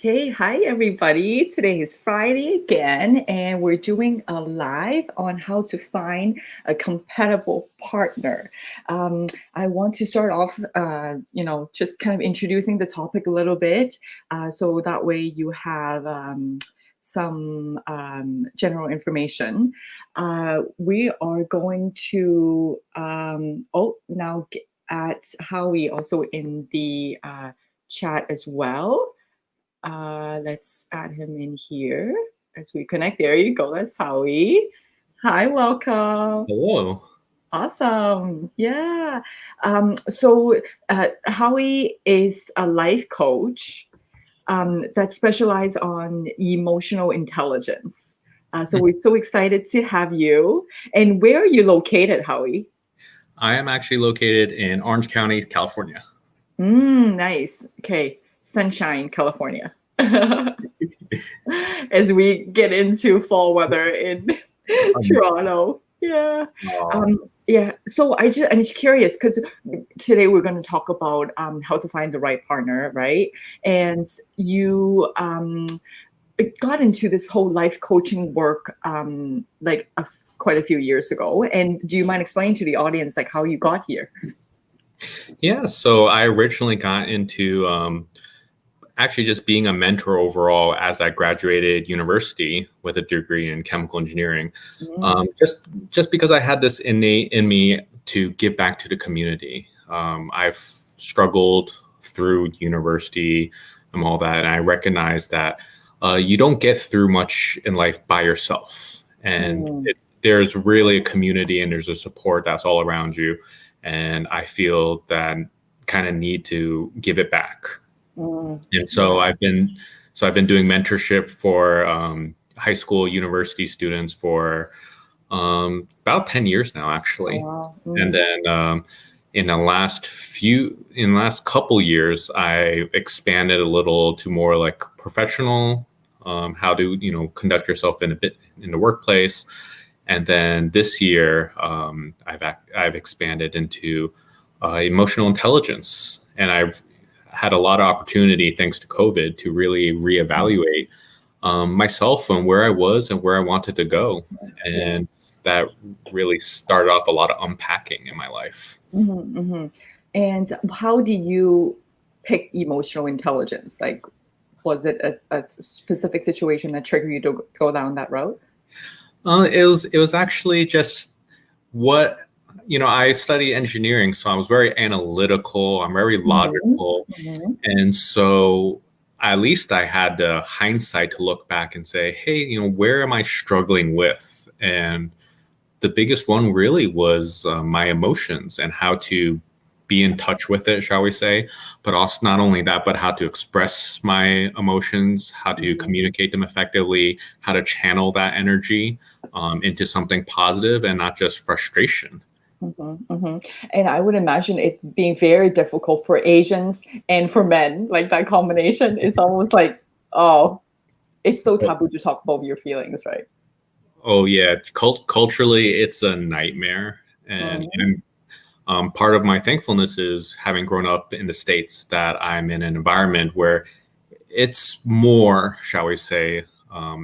Okay, hi everybody. Today is Friday again, and we're doing a live on how to find a compatible partner. I want to start off, just kind of introducing the topic a little bit, so that way you have some general information. We are going to now get at Howie also in the chat as well. Let's add him in here as we connect. There you go. That's Howie. Hi, welcome. Hello. Awesome. Yeah. So Howie is a life coach that specializes on emotional intelligence. So we're so excited to have you. And where are you located, Howie? I am actually located in Orange County, California. Nice. Okay. Sunshine, California. As we get into fall weather in Toronto. Yeah. Yeah. So I'm just curious because today we're going to talk about how to find the right partner, right? And you got into this whole life coaching work quite a few years ago. And do you mind explaining to the audience like how you got here? Yeah, so I originally got into actually just being a mentor overall as I graduated university with a degree in chemical engineering. Just because I had this innate in me to give back to the community. I've struggled through university and all that, and I recognize that you don't get through much in life by yourself, and there's really a community and there's a support that's all around you, and I feel that kind of need to give it back. And so I've been doing mentorship for high school, university students for about 10 years now, actually. Oh, wow. And then in the last couple years, I expanded a little to more like professional, how to conduct yourself in the workplace. And then this year, I've expanded into emotional intelligence, and I've had a lot of opportunity thanks to COVID to really reevaluate myself and where I was and where I wanted to go, and that really started off a lot of unpacking in my life. And how did you pick emotional intelligence? Like, was it a specific situation that triggered you to go down that road? It was actually just what I study engineering, so I was very analytical. I'm very logical, and so at least I had the hindsight to look back and say, hey, where am I struggling with? And the biggest one really was my emotions and how to be in touch with it, shall we say, but also not only that, but how to express my emotions, how to communicate them effectively, how to channel that energy into something positive and not just frustration. And I would imagine it being very difficult for Asians and for men. Like that combination is almost like, oh, it's so taboo to talk about your feelings, right? Oh yeah, culturally, it's a nightmare, and part of my thankfulness is having grown up in the States that I'm in an environment where it's more, shall we say,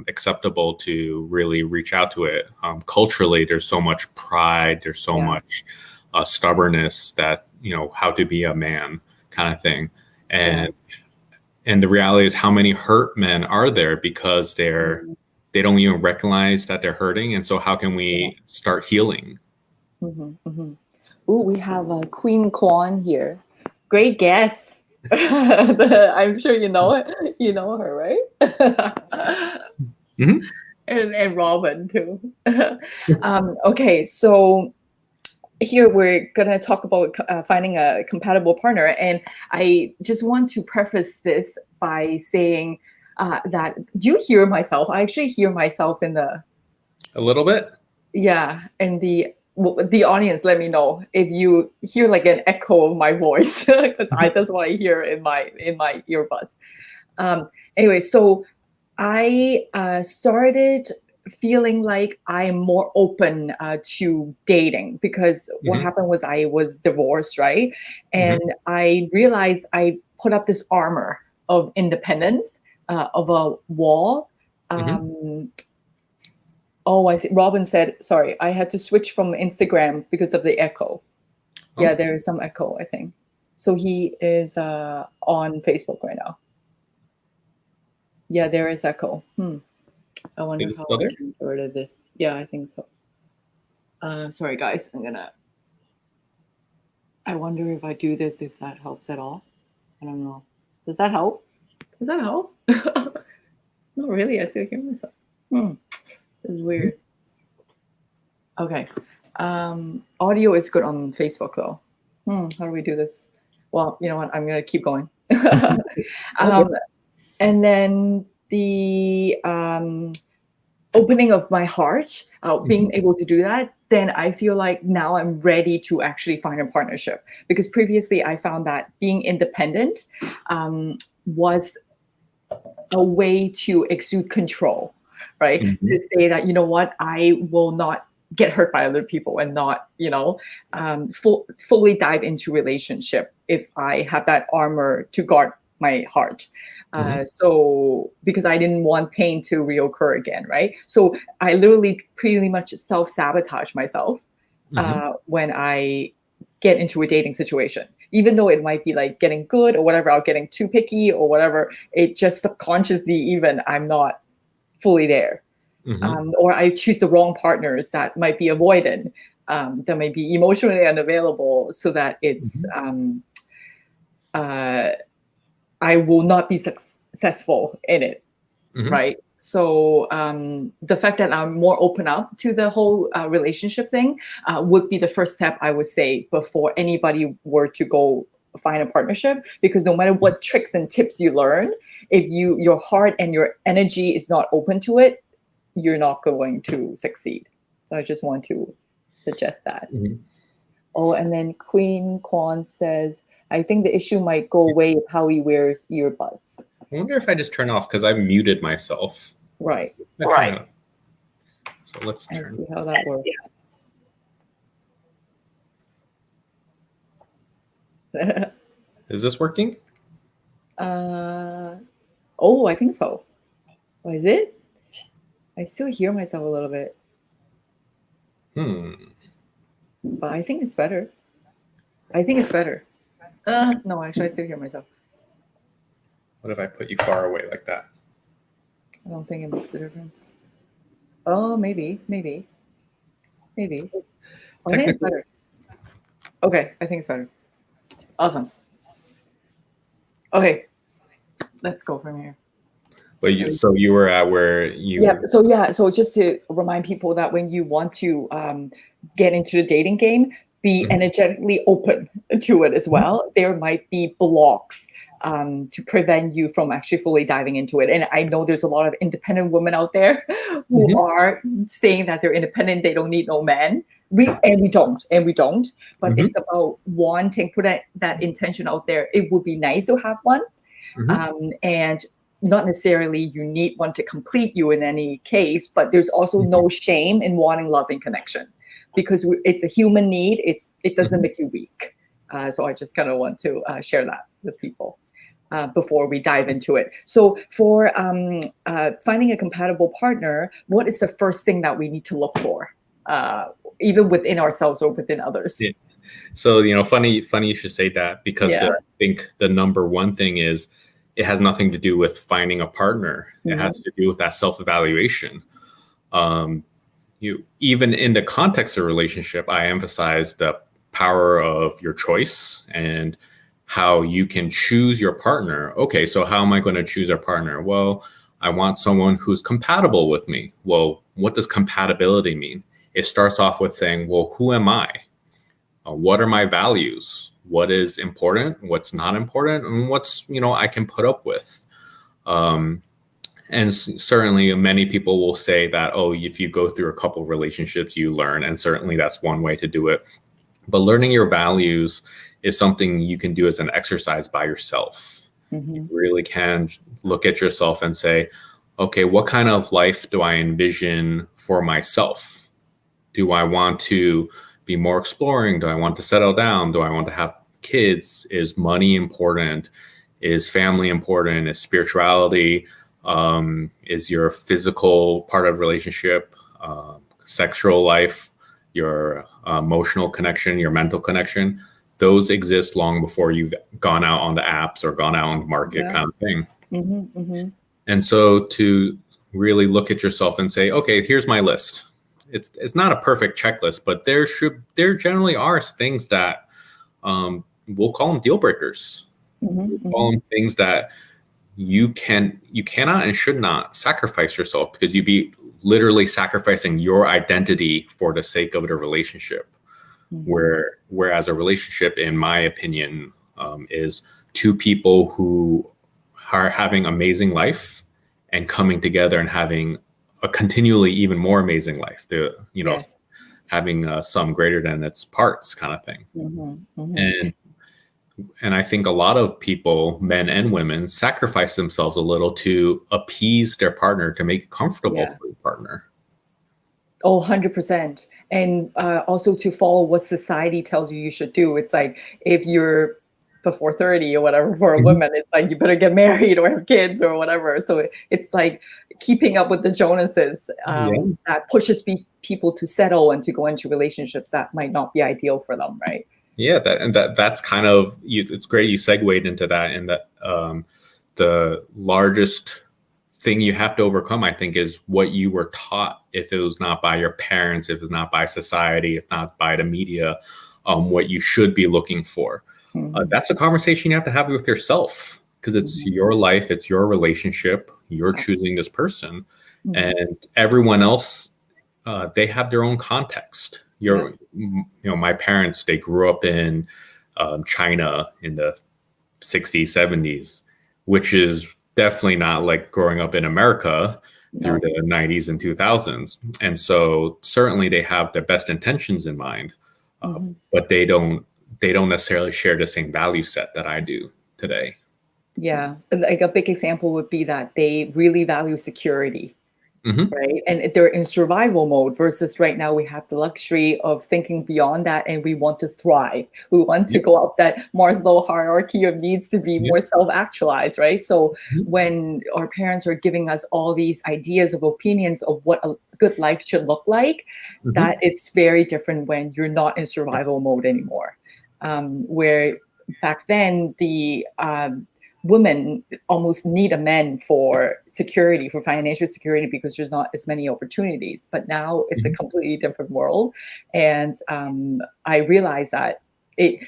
acceptable to really reach out to it. Culturally, there's so much pride, there's so much stubbornness that how to be a man kind of thing, and the reality is how many hurt men are there because they don't even recognize that they're hurting, and so how can we start healing? Oh, we have Queen Kwan here. Great guess. I'm sure you know it. You know her, right? And Robin too. Okay, so here we're gonna talk about finding a compatible partner, and I just want to preface this by saying that do you hear myself? I actually hear myself in the A little bit. in the audience. Let me know if you hear like an echo of my voice because that's what I hear in my earbuds. Anyway, so I started feeling like I'm more open to dating because what happened was I was divorced, right? And I realized I put up this armor of independence of a wall. Mhm. Oh, I see. Robin said, sorry, I had to switch from Instagram because of the echo. Yeah, Oh, there is some echo, I think. So he is on Facebook right now. Yeah, there is echo. I wonder is it how still I there? can get rid of this. Yeah, I think so. Sorry, guys. I wonder if I do this, if that helps at all. I don't know. Does that help? Does that help? Not really. I still hear myself. This is Mhm. weird. Okay. Audio is good on Facebook though. How do we do this? Well, you know what? I'm gonna keep going. All good. um, and then the opening of my heart, being Mhm. able to do that, then I feel like now I'm ready to actually find a partnership. Because previously I found that being independent was a way to exude control, right? To Mhm. say that, you know what, I will not get hurt by other people and not, fully dive into relationship if I have that armor to guard my heart. Mhm. So because I didn't want pain to reoccur again, right? So I literally pretty much self-sabotage myself Mhm. when I get into a dating situation, even though it might be like getting good or whatever, I'm getting too picky or whatever. It just subconsciously, even I'm not fully there. Mhm. Or I choose the wrong partners that might be avoidant, that may be emotionally unavailable, so that it's Mhm. uh, I will not be successful in it, Mhm. right? So the fact that I'm more open up to the whole relationship thing would be the first step, I would say, before anybody were to go find a partnership. Because no matter what tricks and tips you learn, if your heart and your energy is not open to it, you're not going to succeed. So I just want to suggest that. Mhm. Oh, and then Queen Kwan says, I think the issue might go away if how he wears earbuds. I wonder if I just turn off because I muted myself. Right. Right. So let's I turn. see how that works. Is this working? uh, oh, I think so. Oh, is it? I still hear myself a little bit, Hmm. but I think it's better. I think it's better. No, actually, I still hear myself. What if I put you far away like that? I don't think it makes a difference. Oh, maybe. Oh, I think it's Technically, better. Okay, I think it's better. Awesome. Okay, let's go from here. but you were at where Yeah. you. So yeah. So just to remind people that when you want to get into the dating game, be Mhm. energetically open to it as Mhm. well. There might be blocks to prevent you from actually fully diving into it. And I know there's a lot of independent women out there who Mhm. are saying that they're independent, they don't need no man. We don't. But Mhm. it's about wanting, put that intention out there. It would be nice to have one, Mhm. and not necessarily you need one to complete you in any case, but there's also Mhm. no shame in wanting love and connection, because it's a human need. It doesn't Mhm. make you weak. So I just kind of want to share that with people before we dive into it. So for finding a compatible partner, what is the first thing that we need to look for, even within ourselves or within others? Yeah. So funny you should say that because Yeah. I think the number one thing is it has nothing to do with finding a partner. It Mhm. has to do with that self-evaluation. Um, you even in the context of a relationship, I emphasize the power of your choice and how you can choose your partner. Okay, so how am I going to choose a partner? Well, I want someone who's compatible with me. Well, what does compatibility mean? It starts off with saying, well, who am I? What are my values? What is important? What's not important? And what's I can put up with? Um, and certainly, many people will say that, oh, if you go through a couple of relationships, you learn. And certainly, that's one way to do it. But learning your values is something you can do as an exercise by yourself. You Mhm. really can look at yourself and say, okay, what kind of life do I envision for myself? Do I want to be more exploring? Do I want to settle down? Do I want to have kids? Is money important? Is family important? Is spirituality? Is your physical part of relationship, sexual life, your emotional connection, your mental connection? Those exist long before you've gone out on the apps or gone out on the market, Yeah. kind of thing. Mm-hmm. And so to really look at yourself and say, okay, here's my list. It's not a perfect checklist, but there generally are things that we'll call them deal breakers. We'll Mm-hmm. call Mm-hmm. them things that you cannot and should not sacrifice yourself, because you'd be literally sacrificing your identity for the sake of the relationship. Mm-hmm. Whereas a relationship, in my opinion, is two people who are having amazing life and coming together and having a continually even more amazing life. Yes. Having a sum greater than its parts, kind of thing. Mm-hmm. Mm-hmm. And I think a lot of people, men and women, sacrifice themselves a little to appease their partner, to make it comfortable Yeah. for your partner. Oh, 100%. And also to follow what society tells you should do. It's like if you're before 30 or whatever for a Mhm. woman, it's like you better get married or have kids or whatever. So it's like keeping up with the Jonases Yeah. that pushes people to settle and to go into relationships that might not be ideal for them, right? Yeah, that's kind of you. It's great you segued into that, and that the largest thing you have to overcome, I think, is what you were taught. If it was not by your parents, if it's not by society, if not by the media, what you should be looking for. Mhm. That's a conversation you have to have with yourself, because it's Mhm. your life, it's your relationship, you're choosing Absolutely. this person, Mhm. and everyone else, they have their own context. Yep. My parents, they grew up in China in the 60s, 70s, which is definitely not like growing up in America through No. the 90s and 2000s. And so certainly they have their best intentions in mind, Mhm. but they don't necessarily share the same value set that I do today. Yeah. Like a big example would be that they really value security. Hmm. Right? And they're in survival mode versus right now we have the luxury of thinking beyond that and we want to thrive. We want to Yep. go up that Maslow hierarchy of needs to be Yep. more self-actualized, right? So Mhm. when our parents are giving us all these ideas of opinions of what a good life should look like, that Mhm. it's very different when you're not in survival mode anymore. Where back then the women almost need a man for security, for financial security, because there's not as many opportunities. But now it's a Mhm. completely different world. And I realize that it,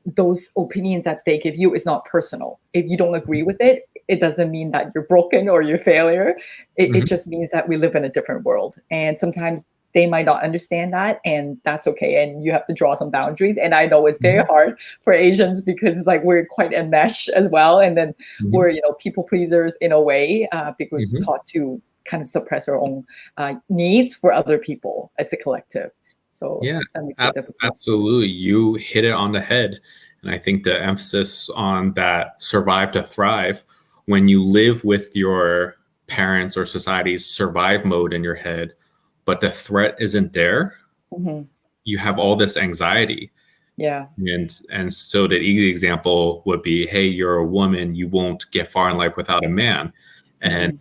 those opinions that they give you is not personal. If you don't agree with it, it doesn't mean that you're broken or you're a failure. It Mhm. just means that we live in a different world. And sometimes they might not understand that, and that's okay. And you have to draw some boundaries. And I know it's very Mhm. hard for Asians because it's like we're quite enmeshed as well. And then we're, Mhm. people pleasers in a way, because Mhm. taught to kind of suppress our own needs for other people as a collective. So Yeah, that makes it difficult. absolutely. You hit it on the head. And I think the emphasis on that survive to thrive, when you live with your parents or society's survive mode in your head, but the threat isn't there, Hmm. you have all this anxiety. Yeah. And so the easy example would be, hey, you're a woman, you won't get far in life without a man. And Hmm.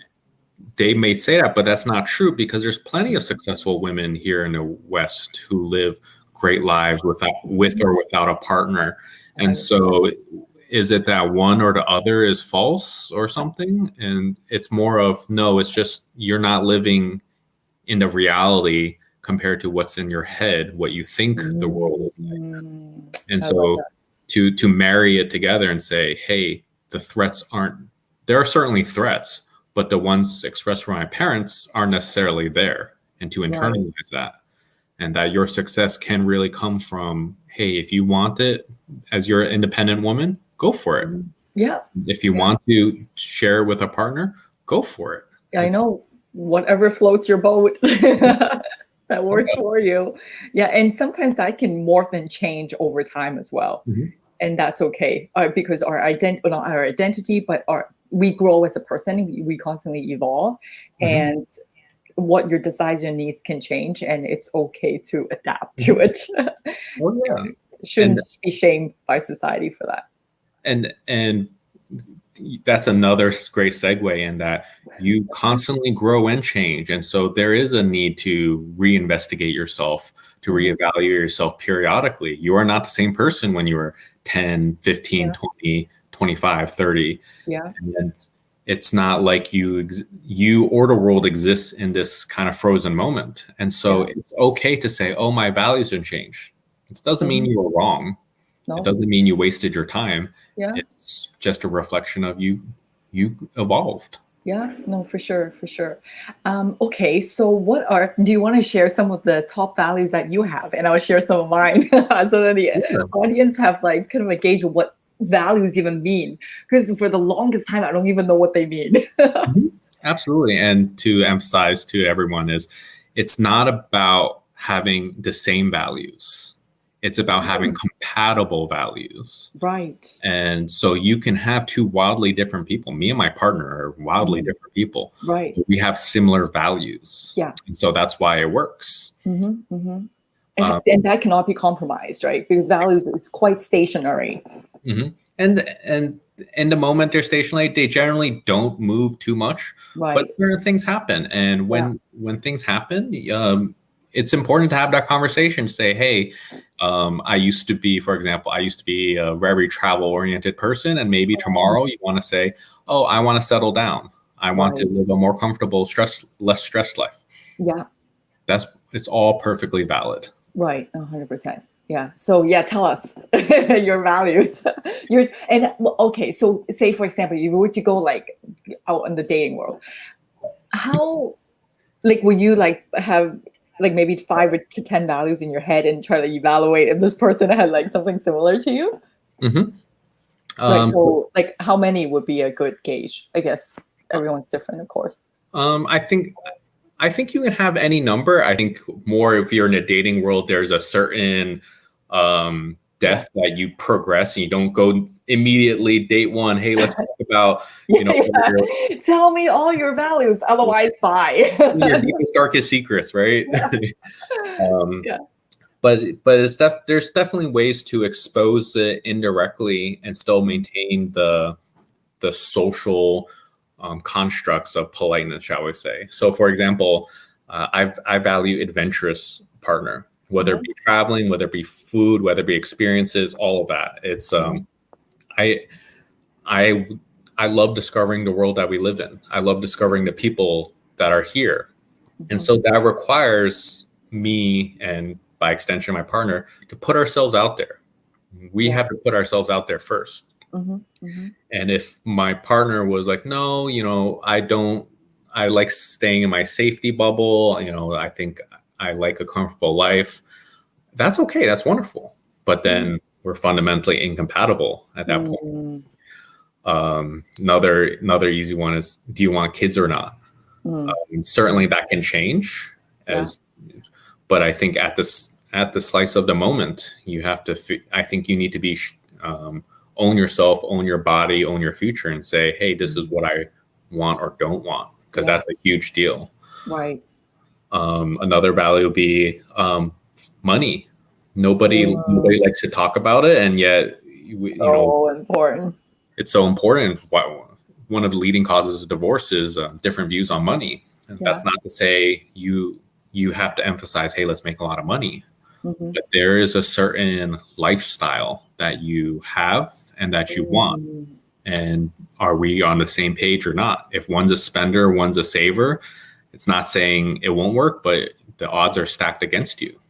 they may say that, but that's not true, because there's plenty of successful women here in the West who live great lives with or without a partner. And 100%. so is it that one or the other is false or something? And it's more of, no, it's just you're not living in the reality compared to what's in your head, what you think the world is like. And I love so that. to marry it together and say, hey, the threats aren't, there are certainly threats, but the ones expressed from my parents aren't necessarily there. And to Right. internalize that, and that your success can really come from, hey, if you want it as you're an independent woman, go for it. Mhm. Yeah. If you Yeah. want to share with a partner, go for it. I It's know, whatever floats your boat that works for you. Yeah. And sometimes that can morph and change over time as well. Mhm. And that's okay, because not our identity, but we grow as a person. We constantly evolve, Mhm. and what your desires and needs can change, and it's okay to adapt to Mhm. it. Oh yeah. Shouldn't And be shamed by society for that. and that's another great segue in that you constantly grow and change. And so there is a need to reinvestigate yourself, to Mhm. reevaluate yourself periodically. You are not the same person when you were 10, 15, Yeah. 20, 25, 30. Yeah. And it's not like you or the world exists in this kind of frozen moment. And so Yeah. it's okay to say, oh, my values have changed. It doesn't mean Mhm. you were wrong. It No. doesn't mean you wasted your time. Yeah. It's just a reflection of you evolved. Yeah. No, for sure. For sure. Okay. So, do you want to share some of the top values that you have? And I'll share some of mine so that the Yeah. audience have like kind of a gauge of what values even mean. Because for the longest time, I don't even know what they mean. Mhm. Absolutely. And to emphasize to everyone is it's not about having the same values. It's about having compatible values. Right. And so you can have two wildly different people. Me and my partner are wildly Mhm. different people. Right. But we have similar values. Yeah. And so that's why it works. Hmm. Hmm. Um, And that cannot be compromised, right? Because values is quite stationary. mhm. And in the moment they're stationary, they generally don't move too much, but Right. certain things happen. And Yeah. when things happen, it's important to have that conversation. Say, hey, I used to be, for example, I used to be a very travel oriented person, and maybe tomorrow you want to say, oh, I want to settle down. I want to Right. live a more comfortable, less stressed life. Yeah. It's all perfectly valid. Right. 100%. Yeah. So yeah, tell us your values. Okay. So say for example, you were to go like out in the dating world. How like will you like have like maybe 5 to 10 values in your head and try to evaluate if this person had like something similar to you? Hmm. Right. Um, So like how many would be a good gauge? I guess everyone's different, of course. Um, I think I think you can have any number. I think more if you're in a dating world, there's a certain Yeah. depth that you progress and you don't go immediately date one. Hey, let's talk about Yeah, what are your, yeah. Tell me all your values, otherwise your bye. deepest, darkest secrets, right? um, Yeah. but there's definitely ways to expose it indirectly and still Mhm. maintain the social constructs of politeness, shall we say. So, for example, I value adventurous partner, whether it Mhm. be traveling, whether it be food, whether it be experiences, all of that. It's Mhm. I I I love discovering the world that we live in. I love discovering the people that are here, and Mhm. so that requires me and by extension my partner to put ourselves out there. We Yeah. have to put ourselves out there first. Mhm. Mhm. And if my partner was like, no, I don't, I like staying in my safety bubble, I think I like a comfortable life, that's okay. That's wonderful. But Yeah. then we're fundamentally incompatible at that point. Mm. Another easy one is, do you want kids or not? Mm. And Mm. certainly that can change Yeah. as, but I think at the slice of the moment, I think you need to own yourself, own your body, own your future, and say, hey, this is Mhm. what I want or don't want, because Yeah. that's a huge deal. Right. Another value would be money. Nobody Mm. likes to talk about it, and yet, So important. it's so important. One of the leading causes of divorce is different views on money. And Yeah. that's not to say you have to emphasize, hey, let's make a lot of money. Mhm. But there is a certain lifestyle that you have and that you want. Mm. And are we on the same page or not? If one's a spender, one's a saver, it's not saying it won't work, but the odds are stacked against you.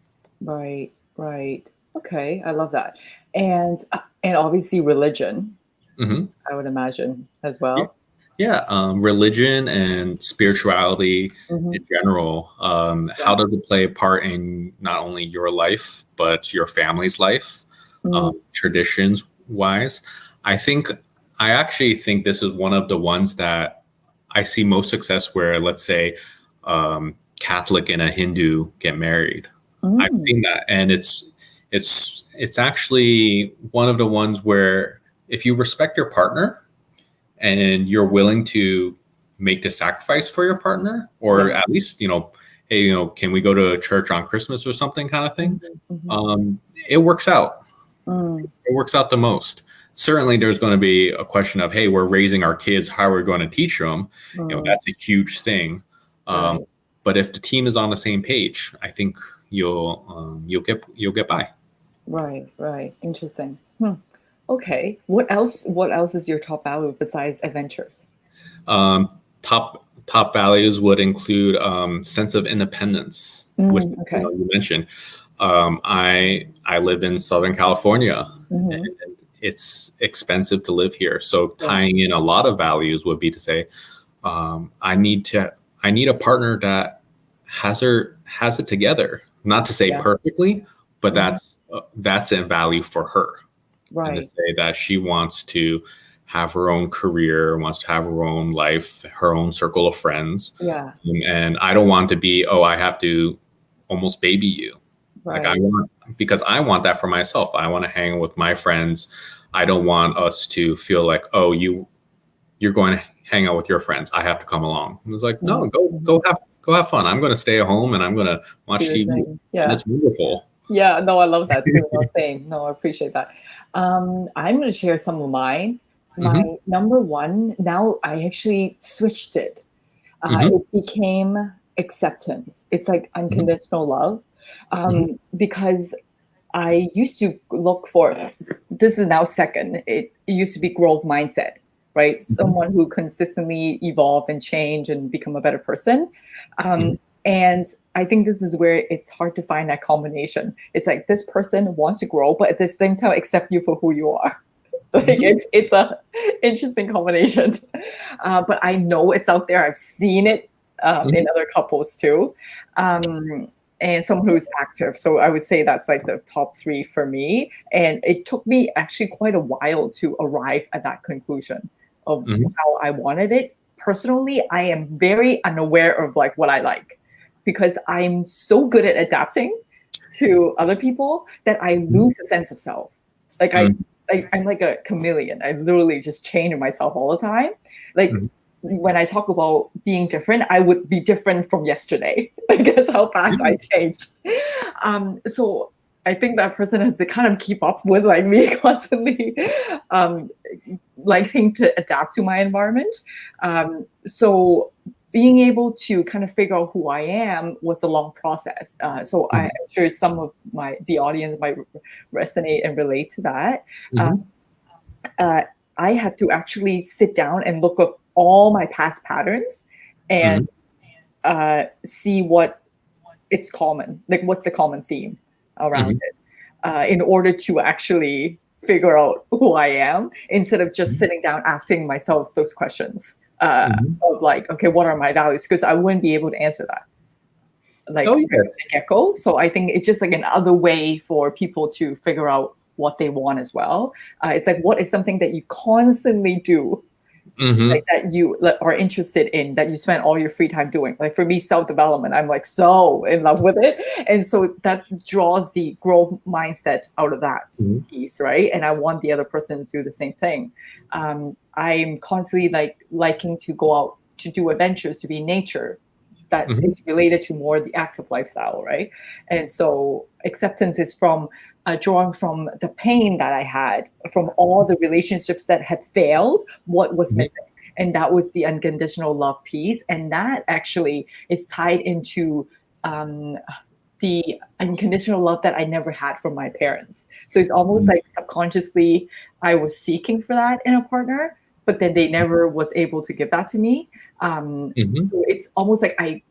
Right. Right. Okay. I love that. And obviously religion, Hmm. I would imagine as well. Yeah, religion and spirituality in Mhm. general. How Yeah. does it play a part in not only your life but your family's life, Mm. traditions wise? I think I actually think this is one of the ones that I see most success where, let's say, Catholic and a Hindu get married. I've Mm. seen that, and it's actually one of the ones where if you respect your partner and you're willing to make the sacrifice for your partner, or Yeah. at least, hey, can we go to church on Christmas or something kind of thing? Mhm. Mhm. Um, it works out. Mm. It works out the most. certainly there's going to be a question of, hey, we're raising our kids, how are we going to teach them? Mm, That's a huge thing. Um, right, but if the team is on the same page, I think you'll get by. right, right. Interesting. Hmm. Okay. What else? What else is your top value besides adventures? Um, top values would include sense of independence, which Okay. you mentioned. I live in Southern California, Hmm. and it's expensive to live here. So Yeah. tying in a lot of values would be to say, I need a partner that has it together. Not to say Yeah. perfectly, but Hmm. that's a value for her, and to Right. say that she wants to have her own career, wants to have her own life, her own circle of friends. Yeah. And I don't want to be, oh, I have to almost baby you. Like I Right. want, because I want that for myself. I want to hang with my friends. I don't want us to feel like, oh, you're going to hang out with your friends. I have to come along. It was like, no, Hmm. go have fun. I'm going to stay at home and I'm going to Do watch your TV, thing. and Yeah. it's wonderful. Yeah. No, I love that too. No, same. No, I appreciate that. I'm going to share some of mine. My Hmm. number one, now I actually switched it. Hmm. It became acceptance. It's like Hmm. unconditional love. Hmm. Because I used to look for, this is now second, it used to be growth mindset, right? Hmm. Someone who consistently evolve and change and become a better person. Hmm. And I think this is where it's hard to find that combination. It's like this person wants to grow, but at the same time accept you for who you are. Like Hmm. it's a interesting combination. But I know it's out there. I've seen it in Hmm. other couples too. Um, and someone who's active. So I would say that's like the top three for me. And it took me actually quite a while to arrive at that conclusion of Hmm. how I wanted it. Personally, I am very unaware of like what I like because I'm so good at adapting to other people that I lose a sense of self. Like I'm like a chameleon. I literally just change myself all the time. Like Hmm. when I talk about being different, I would be different from yesterday. Like that's how fast I changed. So I think that person has to kind of keep up with like me constantly, um, liking to adapt to my environment. So being able to kind of figure out who I am was a long process. So I'm sure some of the audience might resonate and relate to that. Uh, Hmm. uh, I had to actually sit down and look up all my past patterns and Hmm. see what it's common, like what's the common theme around Hmm. it, in order to actually figure out who I am instead of just sitting down asking myself those questions Hmm. of like, okay, what are my values? Because I wouldn't be able to answer that like Oh right yeah. from the get-go. So I think it's just like another way for people to figure out what they want as well. It's like what is something that you constantly do, Hmm. like that you like, are interested in, that you spend all your free time doing. Like for me, self-development, I'm like so in love with it. And so that draws the growth mindset out of that Hmm. piece, right? And I want the other person to do the same thing. I'm constantly like liking to go out to do adventures, to be in nature. That Hmm. is related to more the active lifestyle, right? And so acceptance is from drawing from the pain that I had, from all the relationships that had failed, what was Hmm. missing. And that was the unconditional love piece. And that actually is tied into um, the unconditional love that I never had from my parents. So it's almost like subconsciously I was seeking for that in a partner, but then they never was able to give that to me. Hmm. So it's almost like I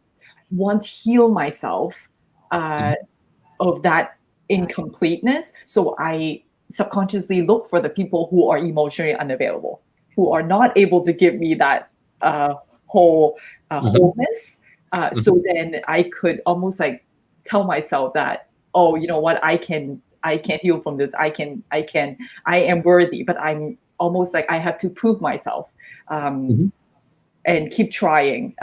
want to heal myself uh, of that incompleteness. So I subconsciously look for the people who are emotionally unavailable, who are not able to give me that uh, whole Hmm. wholeness. Hmm. So then I could almost like tell myself that, oh, you know what, I can heal from this. I am worthy, but I'm almost like I have to prove myself. Um, Hmm. and keep trying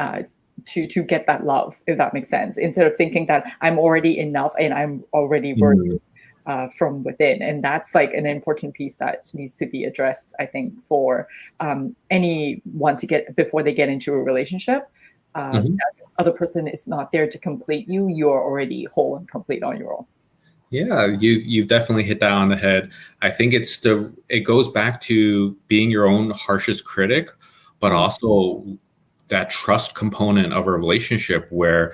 to get that love, if that makes sense. Instead of thinking that I'm already enough and I'm already worthy Hmm. from within, and that's like an important piece that needs to be addressed. I think for anyone to get before they get into a relationship. Hmm. That other person is not there to complete you. You're already whole and complete on your own. Yeah, you've definitely hit that on the head. I think it goes back to being your own harshest critic, but Mm, also that trust component of a relationship where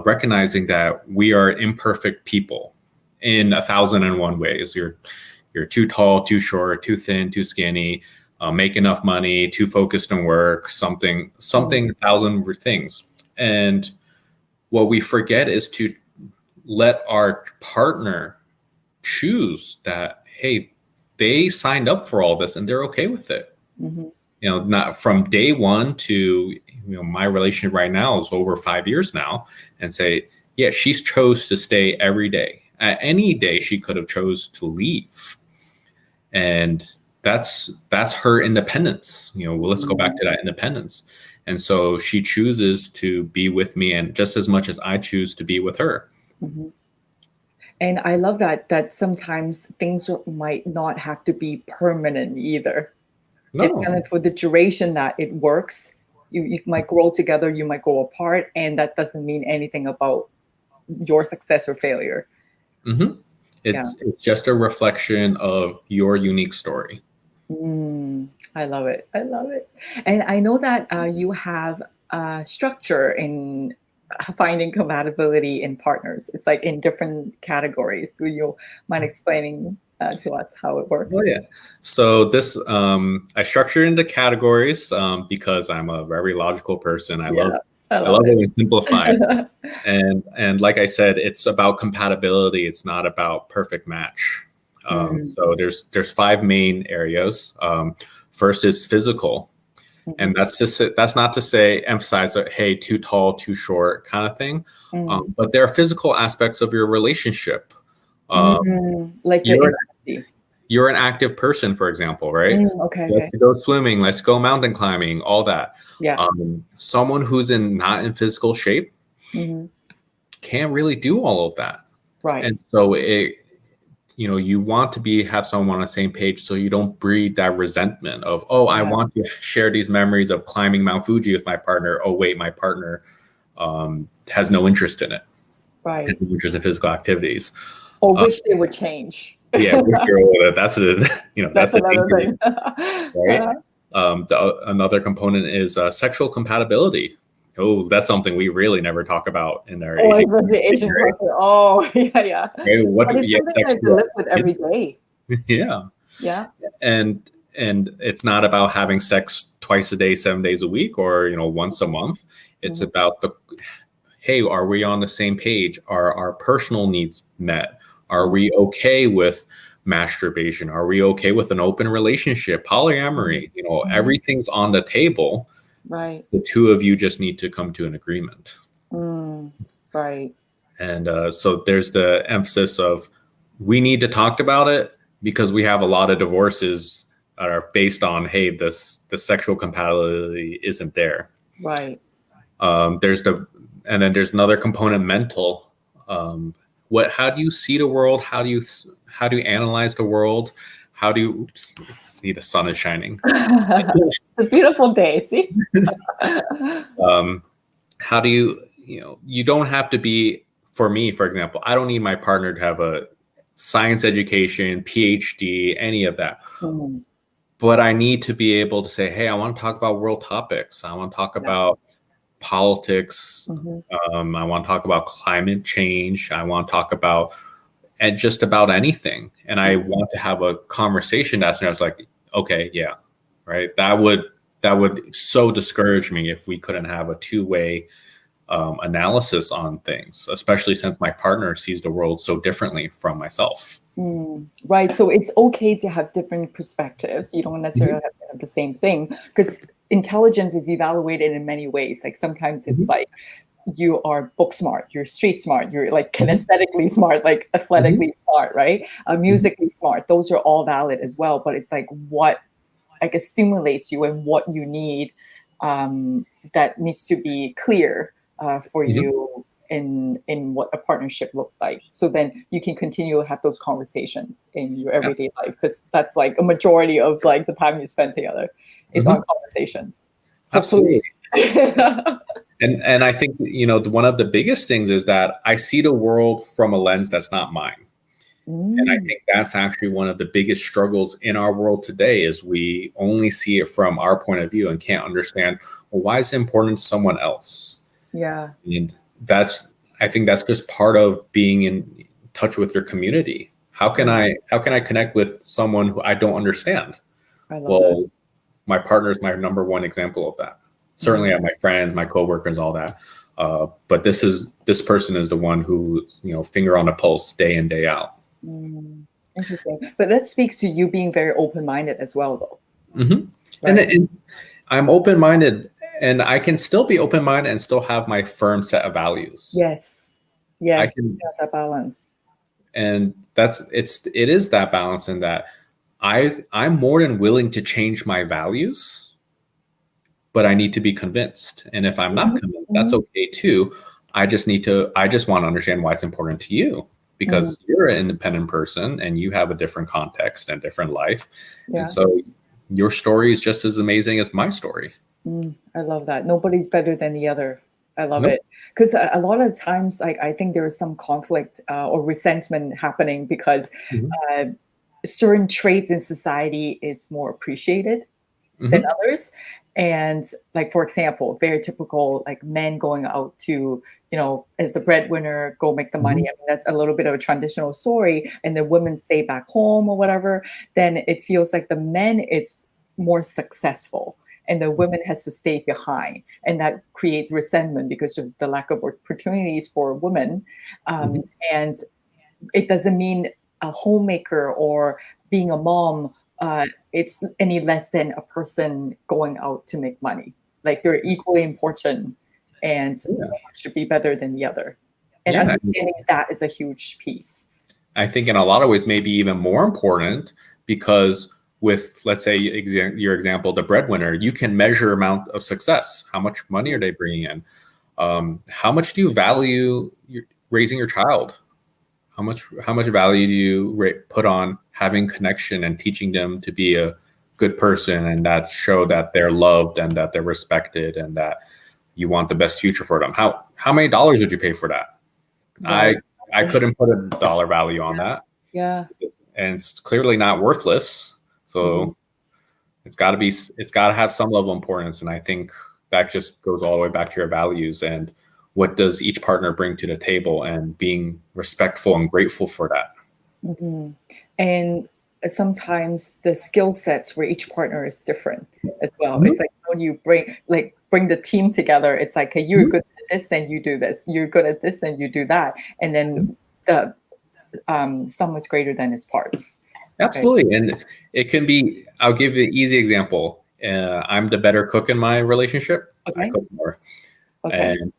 recognizing that we are imperfect people in 1,001 ways. You're too tall, too short, too thin, too skinny, make enough money, too focused on work, mm, something, a thousand things. And what we forget is to let our partner choose that, hey, they signed up for all this and they're okay with it. mhm, Not from day one to, my relationship right now is over 5 years now, and say, yeah, she's chose to stay every day. At any day, she could have chose to leave. And that's her independence. Well, let's go back mm, to that independence. And so she chooses to be with me, and just as much as I choose to be with her. mhm. And I love that sometimes things might not have to be permanent either. It's No. kind of for the duration that it works. You might grow together, you might grow apart, and that doesn't mean anything about your success or failure. Hmm. Yeah. It's just a reflection of your unique story. I love it. I love it. And I know that you have structure in finding compatibility in partners. It's like in different categories. Will you mind explaining to us how it Oh works? yeah. So this I structure into categories because I'm a very logical person. I love Yeah, I I love love it when simplified. it. And like I said, it's about compatibility. It's not about perfect match. Mm, So there's five main areas. First is physical, mhm, and that's not to say emphasize that, hey, too tall, too short kind of thing. mm, But there are physical aspects of your relationship. like the You're intimacy. you're an active person, for example, right? Okay, Let's okay. go swimming, let's go mountain climbing, all that. Yeah. Someone who's not in physical shape Hmm. can't really do all of that. Right. And so you want to have someone on the same page so you don't breed that resentment of, oh, I Yeah. want to share these memories of climbing Mount Fuji with my partner. Oh, wait, my partner has no interest in it, has Right. no interest in physical activities. Or Uh, wish they would change. yeah, if that's That's that's a another danger, thing. right? Another component is sexual compatibility. Oh, that's something we really never talk about in our Oh, Asian it's the community, Asian culture. Oh, yeah, yeah. right? But it's Yeah, something sex that to you our live with every kids. day. Yeah, Yeah. and it's not about having sex twice a day, 7 days a week, or once a Mhm, month. It's mhm, about hey, are we on the same page? Are our personal needs met? Are mhm, we okay with masturbation? Are we okay with an open relationship, mhm, polyamory? mhm. Everything's on the table. Right. The two of you just need to come to an agreement. Mm, right. And so there's the emphasis of we need to talk about it because we have a lot of divorces that are based on, hey, the sexual compatibility isn't there. Right. There's and then there's another component, mental. How do you see the world? How do you analyze the world? How do you see the sun is shining? It's a beautiful day. See? Um, how do you don't have to be, for me, for example, I don't need my partner to have a science education, PhD, any of that. Mhm. But I need to be able to say, hey, I want to talk about world topics. I want to talk Yeah. about politics. Mhm, I want to talk about climate change. I want to talk about and just about anything. And I mhm, want to have a conversation that's I was like, okay, yeah, right. That would so discourage me if we couldn't have a two-way analysis on things, especially since my partner sees the world so differently from myself. Right. So it's okay to have different perspectives. You don't necessarily Mhm, have to have the same thing because intelligence is evaluated in many ways. Like sometimes it's mhm, like you are book smart, you're street smart, you're like mhm, kinesthetically smart, like mhm, athletically smart, right? mhm, Musically smart. Those are all valid as well. But it's like what I guess stimulates you and what you need um, that needs to be clear for mhm. you in what a partnership looks like. So then you can continue to have those conversations in your Yeah, everyday life because that's like a majority of like the time you spend together is on mhm, conversations. Hopefully. absolutely. And I think one of the biggest things is that I see the world from a lens that's not mine. And I Mm, think that's actually one of the biggest struggles in our world today is we only see it from our point of view and can't understand, well, why is it important to someone else? yeah, And that's, I think that's just part of being in touch with your community. yeah, How can I connect with someone who I don't understand? I love that. Well, my partner is my number one example of that. Mm, Certainly, I have my friends, my coworkers, all that. But this person is the one who, finger on the pulse day in, day out. mm. Interesting. But that speaks to you being very open-minded as well, though, Hmm. right? And I'm open minded, and I can still be open minded and still have my firm set of values. Yes. I Yes, can, got that balance. and it is that balance in that I'm more than willing to change my values, but I need to be convinced. And if I'm not Mhm, convinced, that's mhm, okay too. I just want to understand why it's important to you mm, because you're an independent person and you have a different context and different life. And yeah. so your story is just as amazing as my story. I love that. Nobody's better than the other. I love Nope. it because a lot of times, like I think there is some conflict or resentment happening because Mhm. uh, certain traits in society is more appreciated than Mhm. others. And like for example, very typical like men going out to, as a breadwinner, go make the money. Mhm. I mean, that's a little bit of a traditional story, and the women stay back home or whatever. Then it feels like the men is more successful and the women has to stay behind, and that creates resentment because of the lack of opportunities for women. Mhm. And it doesn't mean a homemaker or being a mom it's any less than a person going out to make money. Like they're equally important, and no Yeah. one should be better than the other. And Yeah. understanding that is a huge piece. I think in a lot of ways, maybe even more important because with, let's say, your example, the breadwinner, you can measure amount of success. How much money are they bringing in? How much do you value raising your child? How much value do you put on having connection and teaching them to be a good person and that show that they're loved and that they're respected and that you want the best future for them? How many dollars would you pay for that? Right. I couldn't put a dollar value on that, Yeah. and it's clearly not worthless. Mhm. So it's got to have some level of importance, and I think that just goes all the way back to your values and what does each partner bring to the table, and being respectful and grateful for that. Mhm. And sometimes the skill sets for each partner is different as well. Mhm. It's like when you bring the team together, it's like, "Hey, you're Mhm. good at this, then you do this. You're good at this, then you do that." And then the sum is greater than its parts. Right. Absolutely, and it can be. I'll give you an easy example. I'm the better cook in my relationship. I Okay. cook more, Okay. and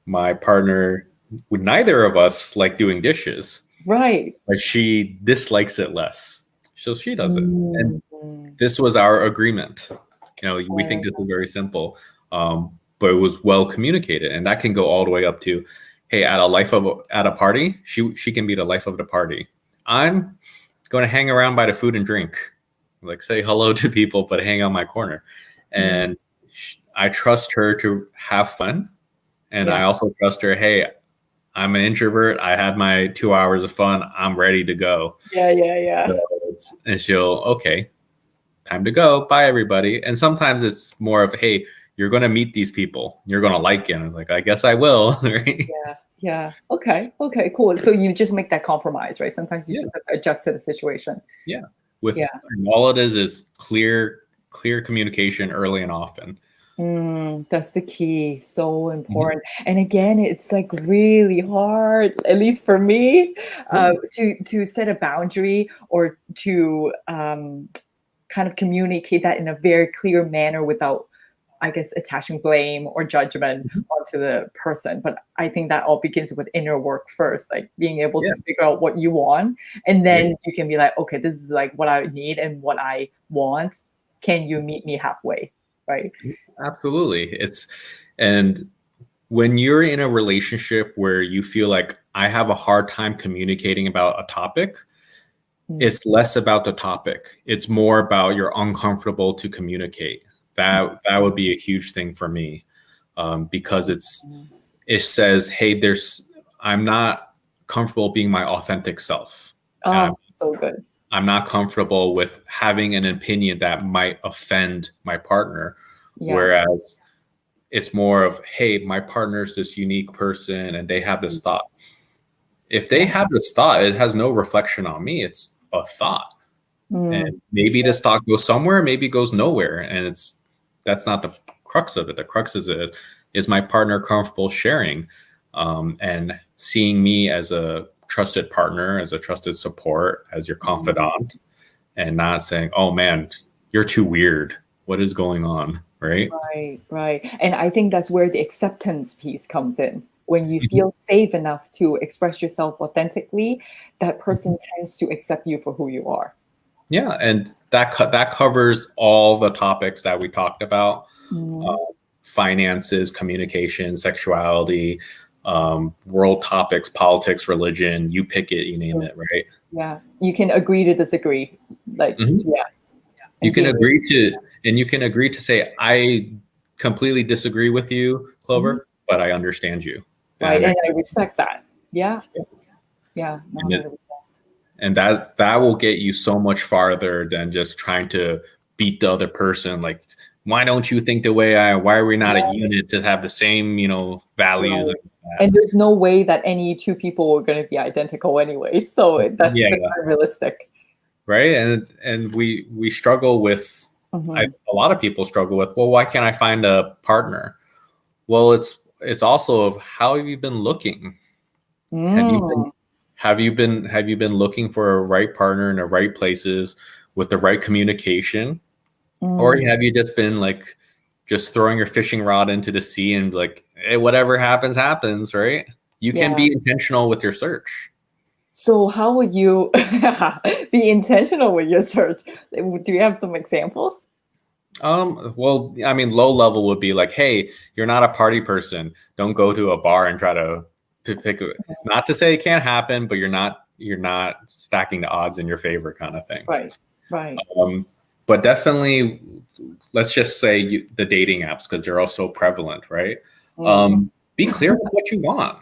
my partner, would neither of us like doing dishes, Right. but she dislikes it less. So she does it. And Mhm. this was our agreement. We think Right. this is very simple, but it was well communicated. And that can go all the way up to, hey, at a party, she can be the life of the party. I'm going to hang around by the food and drink, like say hello to people, but hang on my corner. Mm. And I trust her to have fun. And Yeah. I also trust her, hey, I'm an introvert. I had my 2 hours of fun. I'm ready to go. Yeah, yeah, yeah. So and she'll, okay, time to go. Bye, everybody. And sometimes it's more of, hey, you're going to meet these people. You're going to like it. I was like, I guess I will. Right? Yeah. Yeah. Okay. Okay, cool. So you just make that compromise, right? Sometimes you Yeah. just have to adjust to the situation. Yeah. Yeah. And all it is clear communication early and often. That's the key. So Mhm. important. And again, it's like really hard, at least for me, Yeah. to set a boundary or to kind of communicate that in a very clear manner without, I guess, attaching blame or judgment Mhm. onto the person. But I think that all begins with inner work first, like being able Yeah. to figure out what you want. And Yeah. then you can be like, okay, this is like what I need and what I want. Can you meet me halfway? Right. Absolutely. And when you're in a relationship where you feel like I have a hard time communicating about a topic, Mm. it's less about the topic. It's more about you're uncomfortable to communicate. That would be a huge thing for me, because it says, hey, I'm not comfortable being my authentic self. Oh, so good. I'm not comfortable with having an opinion that might offend my partner. Yeah. Whereas it's more of, hey, my partner's this unique person and they have this thought. If they Yeah. have this thought, it has no reflection on me. It's a thought. Mm. And maybe this thought goes somewhere, maybe it goes nowhere. And that's not the crux of it. The crux is my partner comfortable sharing and seeing me as a trusted partner, as a trusted support, as your confidant, and not saying, oh man, you're too weird. What is going on? Right. Right, right. And I think that's where the acceptance piece comes in. When you Mhm. feel safe enough to express yourself authentically, that person tends to accept you for who you are. Yeah. And that covers all the topics that we talked about. Mhm. uh, Finances, communication, sexuality, world topics, politics, religion, you pick it, you name Sure. it, right? Yeah. You can agree to disagree. Like, Mhm. yeah. You And can being agree to, and you can agree to say, I completely disagree with you, Mhm. Clover, but I understand you. And I Right. And I understand. respect that. Yeah. Yeah. No, And, it, 100%. and that will get you so much farther than just trying to beat the other person. Like, why don't you think the way why are we not a unit to have the same, values Right. and that? And there's no way that any two people are going to be identical anyway. So that's just Yeah. unrealistic. Right, and we struggle with, Hmm. a lot of people struggle with, well, why can't I find a partner? Well, it's also of, how have you been looking? have you been Mm, have you been looking for a right partner in the right places with the right communication? Or mm, have you just been like, just throwing your fishing rod into the sea and like, hey, whatever happens, right? You can yeah. be intentional with your search. So how would you be intentional with your search? Do you have some examples? Well, I mean, low level would be like, hey, you're not a party person. Don't go to a bar and try to pick. Not to say it can't happen, but you're not stacking the odds in your favor, kind of thing. Right, right. Um, but definitely, let's just say the dating apps, because they're all so prevalent, right? Mm, Be clear with what you want.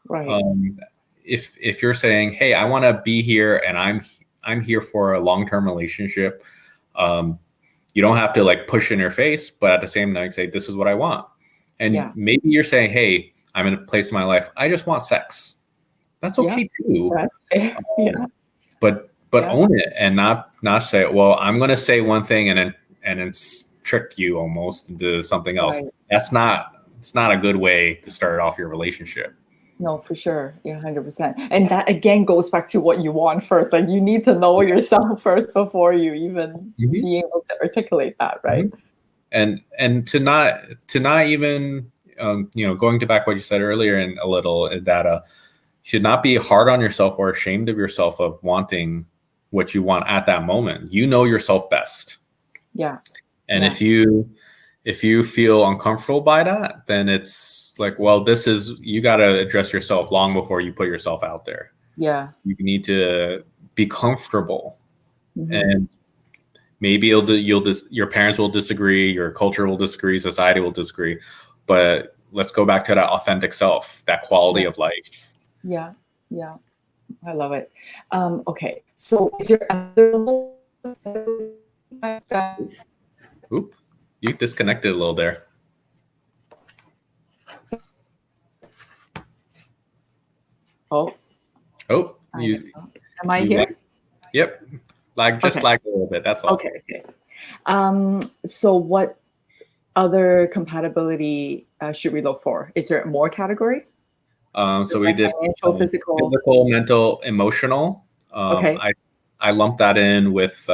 right. Um, if you're saying, hey, I want to be here and I'm here for a long term relationship. Um, you don't have to like push in your face, but at the same time, say, this is what I want. And Yeah, maybe you're saying, hey, I'm in a place in my life, I just want sex. That's yeah. okay too. That's fair. Yeah, But yeah. own it and not say, well, I'm going to say one thing and then trick you almost into something else. Right. It's not a good way to start off your relationship. No, for sure. Yeah, 100%. And that again goes back to what you want first. Like you need to know yourself first before you even Mhm, be able to articulate that, right? mhm. And to not even, going to back what you said earlier, and a little, that should not be hard on yourself or ashamed of yourself of wanting what you want at that moment. You know yourself best. Yeah, And yeah, if you feel uncomfortable by that, then it's like, well, you got to address yourself long before you put yourself out there. yeah. You need to be comfortable. Hmm. And maybe your parents will disagree, your culture will disagree, society will disagree, but let's go back to that authentic self, that quality Yeah, of life. yeah, yeah. I love it. Okay, so is there other Oop, you disconnected a little there. oh, Oh, I don't you know. Am I you like, here? yep, like just Okay, like a little bit. That's all. okay, okay. So what other compatibility should we look for? Is there more categories? So we Like did financial, physical. physical, mental, emotional. Okay. I lumped that in with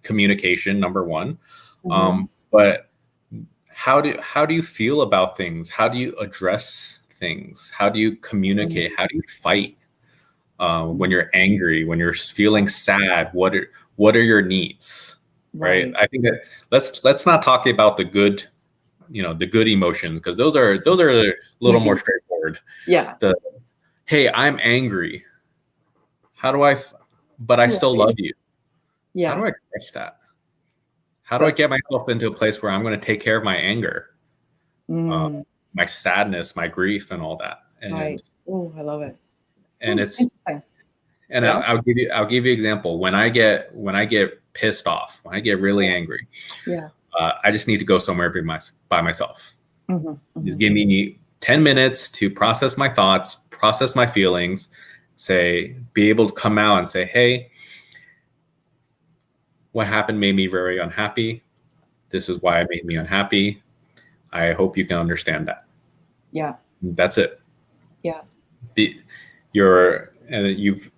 communication, number one. Hmm. But how do you feel about things? How do you address things? How do you communicate? How do you fight when you're angry? When you're feeling sad? What are your needs? Right. Right. I think that let's not talk about the good emotions, because those are a little more Easy. straightforward. Yeah. The, hey, I'm angry. How do I? But I still Right. love you. How do Yeah. I express that? How do I That's get myself into a place where I'm going to take care of my anger, uh, mm, my sadness, my grief, and all that? And right. Oh, I love it. and Oh, it's interesting. And Yeah. I'll give you an example. When I get pissed off, when I get really angry, Yeah. I just need to go somewhere by myself. Hmm. Just Hmm. give me 10 minutes to process my thoughts, process my feelings, be able to come out and say, hey, what happened made me very unhappy. This is why it made me unhappy. I hope you can understand that. Yeah. That's it. Yeah.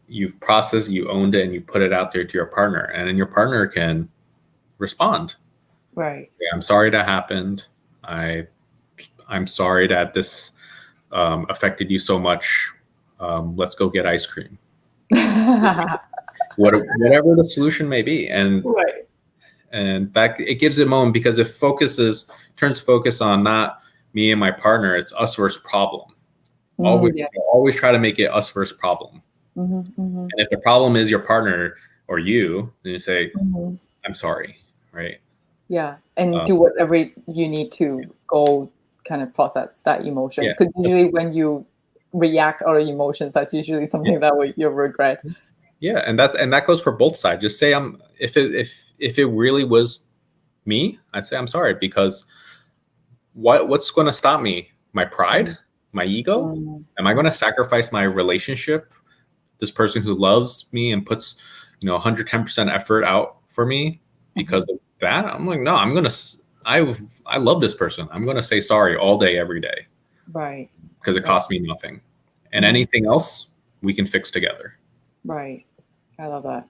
You've processed, you owned it, and you've put it out there to your partner, and then your partner can respond. Right. Yeah, I'm sorry that happened. I'm sorry that this affected you so much. Let's go get ice cream. Whatever the solution may be, Right. and that it gives it a moment because it turns focus on not me and my partner, it's us versus problem. Mm, Always yes. always try to make it us versus problem. Hmm. Hmm. And if the problem is your partner or you, then you say, Hmm. I'm sorry, right? Yeah. And Um, do whatever you need to go kind of process that emotions. yeah, Because usually when you react out of emotions, that's usually yeah, something that you'll regret. yeah, and that goes for both sides. Just say if it really was me, I'd say I'm sorry because what's going to stop me? My pride, my ego? Mm, Am I going mm, to sacrifice my relationship? This person who loves me and puts 110% effort out for me mhm. because of that? I'm like, no, I love this person. I'm going to say sorry all day, every day Right. because it Right. costs me nothing. And Mhm. anything else we can fix together. Right. I love that.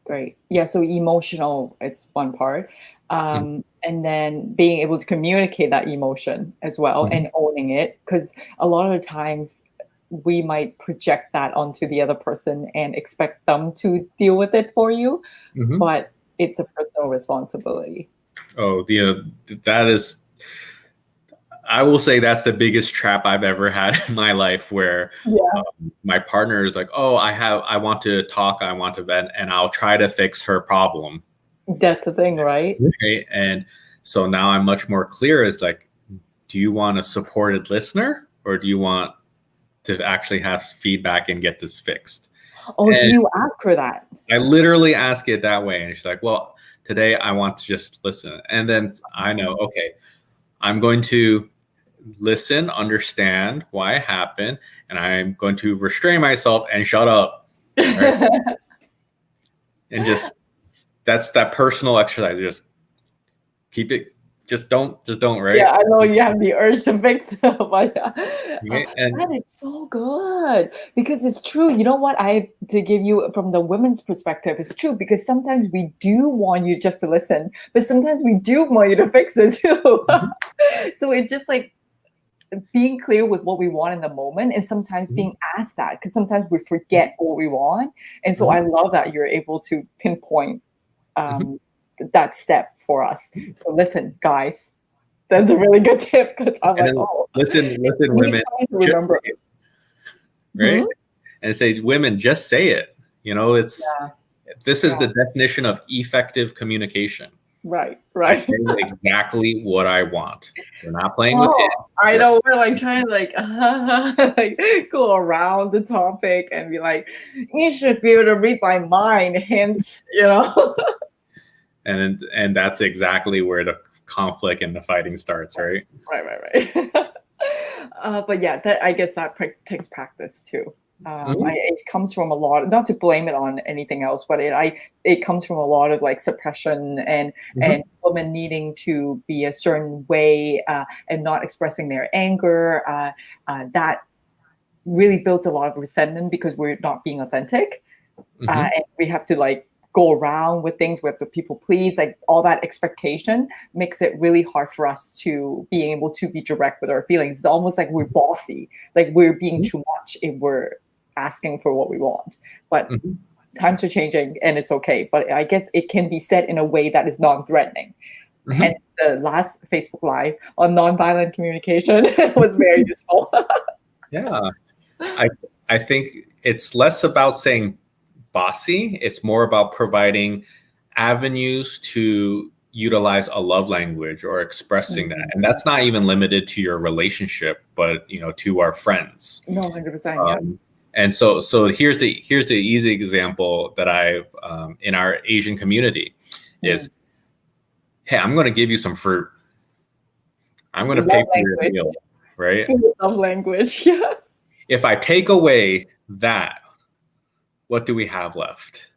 Great. Yeah, so emotional is one part. Mhm, And then being able to communicate that emotion as well mhm, and owning it. Because a lot of the times we might project that onto the other person and expect them to deal with it for you, mhm. but it's a personal responsibility. Oh, that is. I will say that's the biggest trap I've ever had in my life, where Yeah, my partner is like, "Oh, I want to talk, I want to vent, and I'll try to fix her problem." that's the thing, right? Right? And so now I'm much more clear. It's like, do you want a supported listener, or do you want to actually have feedback and get this fixed? Oh, so And you ask her that. I literally ask it that way, and she's like, "Well, today I want to just listen." And then I know, okay, I'm going to listen, understand why it happened, and I'm going to restrain myself and shut up. Right? And just that's that personal exercise. Just keep it. Just don't. Right? Yeah, I know you have the urge to fix it, but Right? And that is so good because it's true. You know what? I to give you from the women's perspective, it's true because sometimes we do want you just to listen, but sometimes we do want you to fix it too. mhm, So it's just like being clear with what we want in the moment and sometimes mhm, being asked that because sometimes we mhm, forget what we want. And so mhm, I love that you're able to pinpoint mhm. um, that step for us. So listen, guys, that's a really good tip because I'm And like, then oh, listen, it needs women, time to just say remember. it, right? Mhm. And say, women, just say it. It's Yeah, this is yeah, the definition of effective communication. right, I right. say exactly what I want. We're not playing with Oh, hints. I We're know we're like trying to like, like go around the topic and be like, you should be able to read my mind, hence, and that's exactly where the conflict and the fighting starts, right? Right, right, right. But yeah, that I guess that takes practice too. Mhm, It comes from a lot, not to blame it on anything else, but it comes from a lot of like suppression and mhm, women needing to be a certain way and not expressing their anger. That really builds a lot of resentment because we're not being authentic, mhm, and we have to like go around with things. We have to people please, like all that expectation makes it really hard for us to be able to be direct with our feelings. It's almost like we're bossy, like we're being mhm, too much if we're asking for what we want. But mhm, times are changing and it's okay. But I guess it can be said in a way that is non-threatening. mhm. Hence the last Facebook Live on nonviolent communication was very useful. Yeah, I I think it's less about saying bossy. It's more about providing avenues to utilize a love language or expressing that, Mhm. and that's not even limited to your relationship, but to our friends. No, 100%. Yeah. And so here's the easy example that I've in our Asian community is, hey, I'm going to give you some fruit. I'm going to pay Love for your language. meal, right? Love language. Yeah. If I take away that, what do we have left?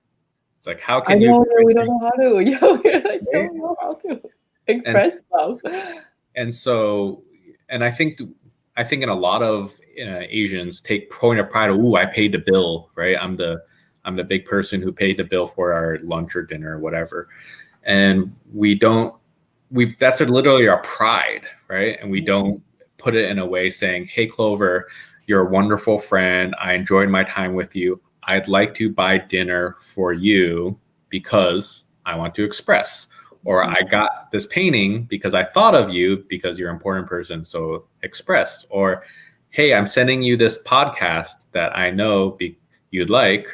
It's like, how I can you know, yeah, we don't appreciate, know how to. Yeah, we like, right? don't know how to And express love. and so, and I think in a lot of Asians take point of pride. Ooh, I paid the bill, right? I'm the big person who paid the bill for our lunch or dinner or whatever. And we don't we that's literally our pride, right? And we don't put it in a way saying, hey, Clover, you're a wonderful friend, I enjoyed my time with you, I'd like to buy dinner for you because I want to express, or I got this painting because I thought of you because you're an important person, so express. Or hey, I'm sending you this podcast that I know you'd like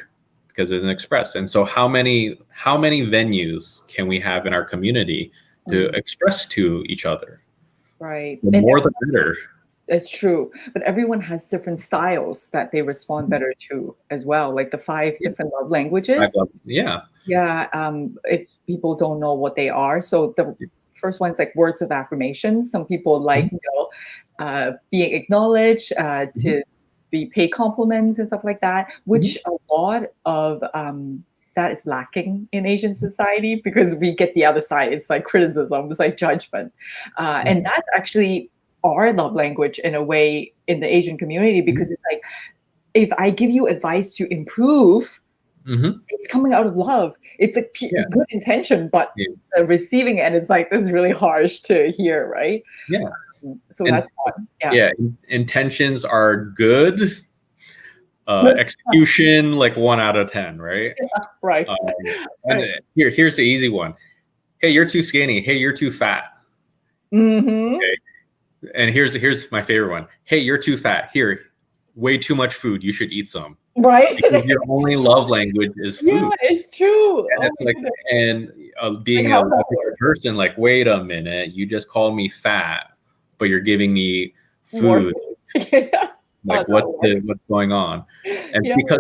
because it's an express. And so how many venues can we have in our community to express to each other? Right. The And more the better. it's true. But everyone has different styles that they respond better to as well, like the five Yeah, different love I languages. love, yeah. Yeah. If people don't know what they are. So the first one's like words of affirmation. Some people like, being acknowledged, to be paid compliments and stuff like that, which a lot of that is lacking in Asian society because we get the other side. It's like criticism, it's like judgment. And that's actually our love language in a way in the Asian community because it's like, if I give you advice to improve, Mm-hmm. it's coming out of love. It's a Yeah. good intention, but Yeah. the receiving it is like, this is really harsh to hear, right? Yeah. So And that's one. Yeah. yeah, intentions are good. Execution, like 1 out of 10, right? Right. And Right. here's the easy one. Hey, you're too skinny. Hey, you're too fat. Mm-hmm. Okay. And here's my favorite one. Hey, you're too fat. Here, way too much food. You should eat some. Right. Because your only love language is Yeah, food. it's true. And Oh it's my like, goodness. and Like, being a how that logical person, like, wait a minute, you just called me fat, but you're giving me more food. food. Yeah. Like, That works. what's going on? And Yeah. because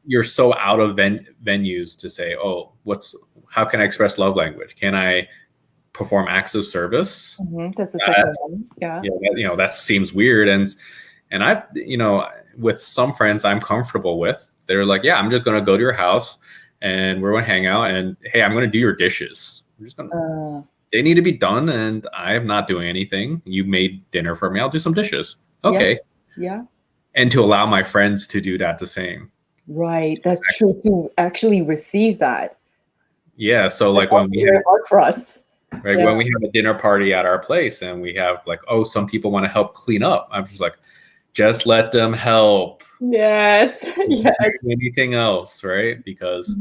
you're so out of venues to say, oh, how can I express love language? Can I perform acts of service? That's the second one. Yeah. Yeah, that seems weird. And I've, with some friends I'm comfortable with, they're like, yeah, I'm just going to go to your house and we're going to hang out, and hey, I'm going to do your dishes. They need to be done, and I'm not doing anything. You made dinner for me. I'll do some dishes. Okay. Yeah. And to allow my friends to do that the same. Right. That's true. To actually receive that. Yeah. So like That's very hard for us. right, Yeah. when we have a dinner party at our place and we have like, oh, some people want to help clean up. I'm just like, just let them help. Yes. Yes. Anything else, right? Because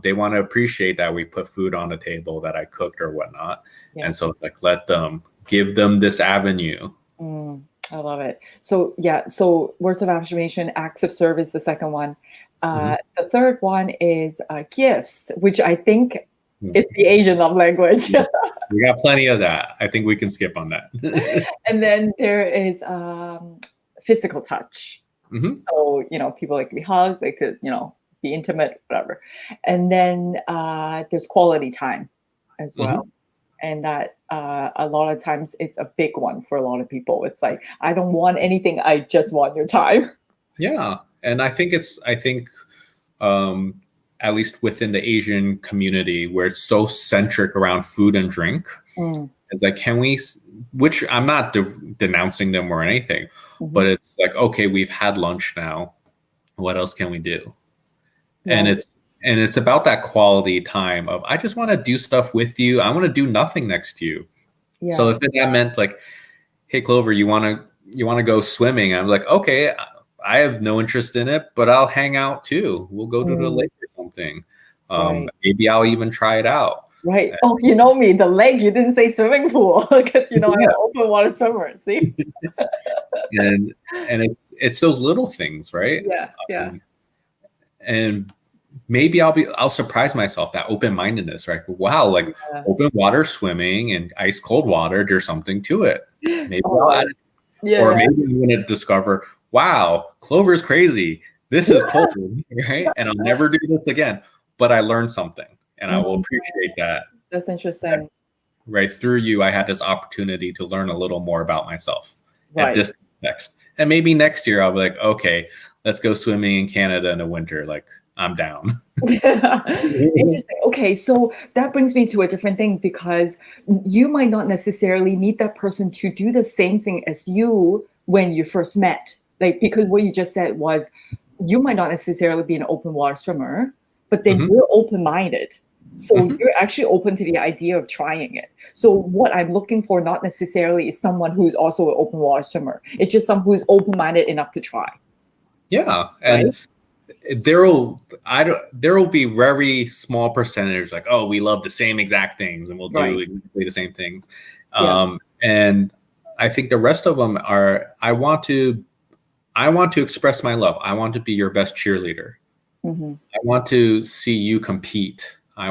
they want to appreciate that we put food on the table that I cooked or whatnot. Yeah. And so like, give them this avenue. I love it. So yeah, so words of affirmation, acts of service, the second one. The third one is gifts, which I think is the Asian love language. We got plenty of that. I think we can skip on that. And then there is physical touch. So, people like to be hugged, like to, be intimate, whatever. And then there's quality time as well. And that a lot of times it's a big one for a lot of people. It's like, I don't want anything. I just want your time. Yeah. And I think at least within the Asian community where it's so centric around food and drink, it's like, which I'm not denouncing them or anything, but it's like, okay, we've had lunch now. What else can we do? Yeah. And it's about that quality time of, I just want to do stuff with you. I want to do nothing next to you. Yeah. So if that meant like, hey, Clover, you want to go swimming? I'm like, okay, I have no interest in it, but I'll hang out too. We'll go to the lake or something. Right. Maybe I'll even try it out. Right. Oh, you know me, the lake, you didn't say swimming pool because, I'm an open water swimmer, see? and it's those little things, right? Yeah. Yeah. And maybe I'll surprise myself, that open-mindedness, right? Wow, like open water swimming and ice cold water, there's something to it. Maybe I'll add it. Yeah. Or maybe I'm going to discover, wow, Clover's crazy. This is cold, right? And I'll never do this again. But I learned something, and I will Mm, appreciate that. that's interesting. Right through you, I had this opportunity to learn a little more about myself at Right. this context. And maybe next year I'll be like, okay, let's go swimming in Canada in the winter. Like, I'm down. Interesting. Okay, so that brings me to a different thing because you might not necessarily need that person to do the same thing as you when you first met. Like, because what you just said was you might not necessarily be an open water swimmer, but then Mhm, you're open minded. So mhm. you're actually open to the idea of trying it. So what I'm looking for not necessarily is someone who's also an open water swimmer. It's just someone who's open minded enough to try, Yeah. right? And there will be very small percentage like, oh, we love the same exact things and we'll do Right. exactly the same things. Yeah. And I think the rest of them are I want to express my love. I want to be your best cheerleader. Hmm. I want to see you compete. Hmm. I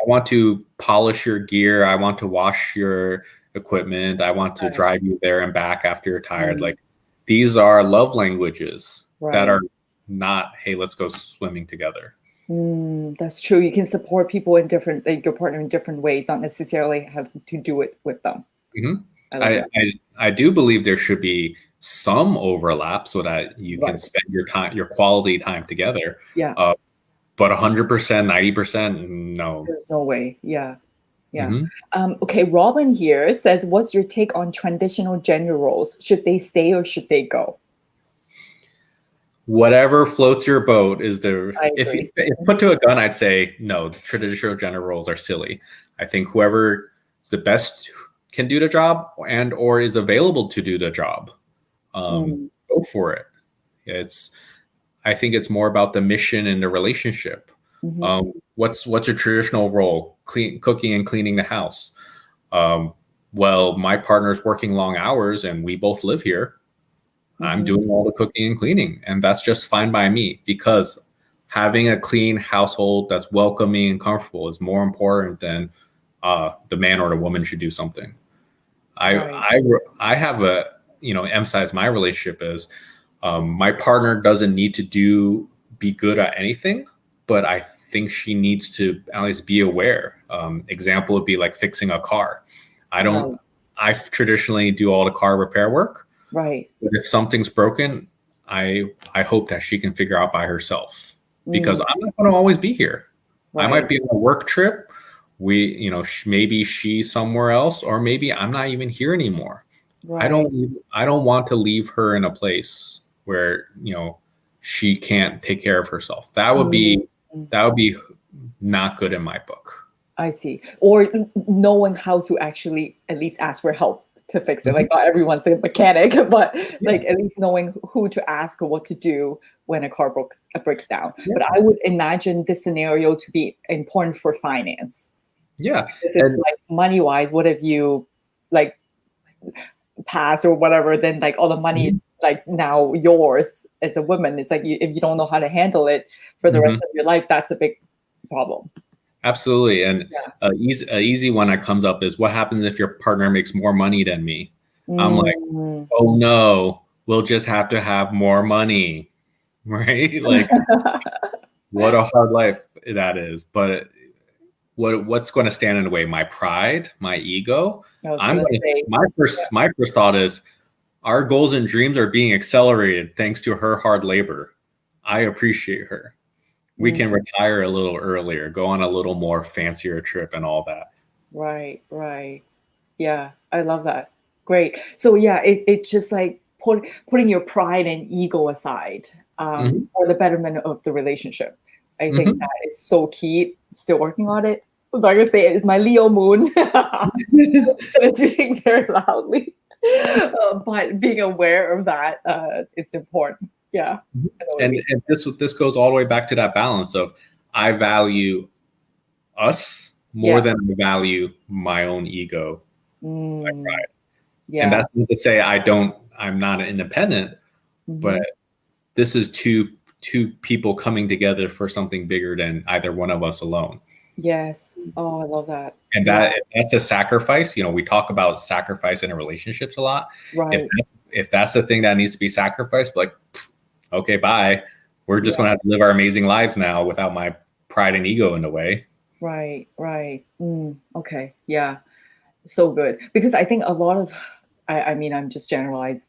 want to polish your gear. I want to wash your equipment. I want to Right. drive you there and back after you're tired. Mm, Like these are love languages that right. are not, hey, let's go swimming together. That's true. You can support people in different, like your partner in different ways, not necessarily have to do it with them. hmm I love I, that. I I do believe there should be some overlap so that you can Right. spend your quality time together. Yeah. Uh, but 100%, 90%, no. There's no way. Yeah. Yeah. Mhm. Okay. Robin here says, what's your take on traditional gender roles? Should they stay or should they go? Whatever floats your boat is the I agree. if put to a gun, I'd say no. Traditional gender roles are silly. I think whoever is the best can do the job and or is available to do the job, Mm, go for it. It's I think it's more about the mission and the relationship. mhm, What's your traditional role? Cooking and cleaning the house. Um, well, my partner's working long hours and we both live here. I'm mhm. doing all the cooking and cleaning, and that's just fine by me because having a clean household that's welcoming and comfortable is more important than the man or the woman should do something. I Right. I I have a emphasize my relationship as my partner doesn't need to be good at anything, but I think she needs to at least be aware. Example would be like fixing a car. I don't. Right. I traditionally do all the car repair work, Right. but if something's broken, I hope that she can figure out by herself because Mm, I'm not going to always be here. I might right. be on a work trip. Maybe she's somewhere else, or maybe I'm not even here anymore. Right. I don't want to leave her in a place where she can't take care of herself. Mm, mm. That would be not good in my book. I see. Or knowing how to actually at least ask for help to fix it. Like Mhm. not everyone's the mechanic, but Yeah, like at least knowing who to ask or what to do when a car breaks down. But yeah, I would imagine this scenario to be important for finance. yeah, If it's and like money wise, what if you like pass or whatever, then like all the money is mhm, like now yours as a woman. It's like if you don't know how to handle it for the rest mhm. of your life, that's a big problem. Absolutely. And Yeah. a easy one that comes up is what happens if your partner makes more money than me? I'm like, Mm. oh no, we'll just have to have more money, right? Like, what a hard life that is. But what's going to stand in the way? My pride, my ego. I was gonna say, yeah. My first thought is our goals and dreams are being accelerated thanks to her hard labor. I appreciate her. We Mm, can retire a little earlier, go on a little more fancier trip and all that. right, right. Yeah, I love that. Great. So yeah, it's just like putting your pride and ego aside Mhm, for the betterment of the relationship. I think mhm. that is so key. Still working on it. I'm not gonna say it's my Leo moon. It's being very loudly, but being aware of that, it's important. Yeah, I know what you mean. And this goes all the way back to that balance of I value us more Yeah. than I value my own ego. Mm, And yeah. that's not to say I'm not an independent, but Hmm. this is two people coming together for something bigger than either one of us alone. Yes. Oh, I love that. And Yeah. that's a sacrifice. We talk about sacrifice in relationships a lot. If Right. if that's the thing that needs to be sacrificed, like, okay, bye. We're just Yeah. going to have to live our amazing lives now without my pride and ego in the way. Right. Right. Okay. Yeah. So good. Because I think a lot of, I mean, I'm just generalizing.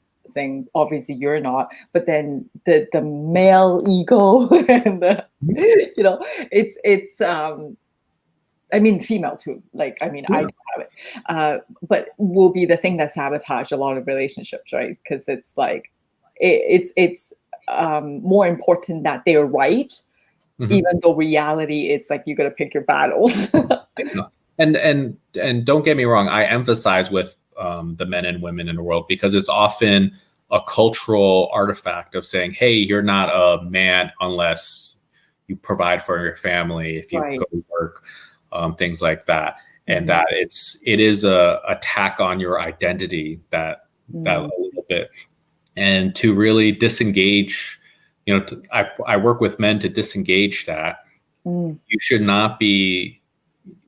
Obviously, you're not, but then the male ego and the, it's I mean, female too. Like, I mean, I Yeah. do have it, but will be the thing that sabotage a lot of relationships, right? Because it's like, it's more important that they're right, Mhm. even though reality, it's like you got to pick your battles. Yeah. And don't get me wrong, I emphasize with the men and women in the world because it's often a cultural artifact of saying, hey, you're not a man unless you provide for your family, if you Right. go to work, things like that. And Mhm. that it is a attack on your identity that a Mm, little bit. And to really disengage, I work with men to disengage that. mm, You should not be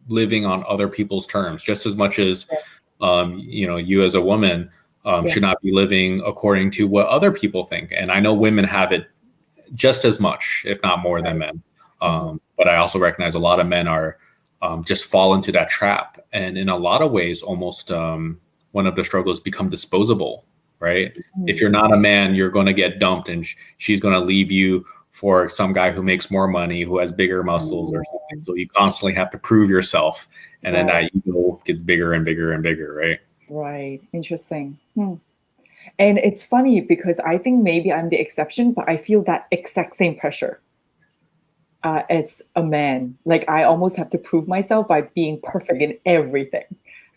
living on other people's terms just as much as yeah, you as a woman yeah, should not be living according to what other people think. And I know women have it just as much, if not more than right. men. Mhm. But I also recognize a lot of men are just fall into that trap. And in a lot of ways, almost one of the struggles become disposable, right? If Mm, you're not a man, you're going to get dumped and she's going to leave you for some guy who makes more money, who has bigger muscles or something. mm, So you constantly have to prove yourself. And then right, that ego gets bigger and bigger and bigger, right? right. Interesting. And it's funny because I think maybe I'm the exception, but I feel that exact same pressure as a man. Like I almost have to prove myself by being perfect in everything.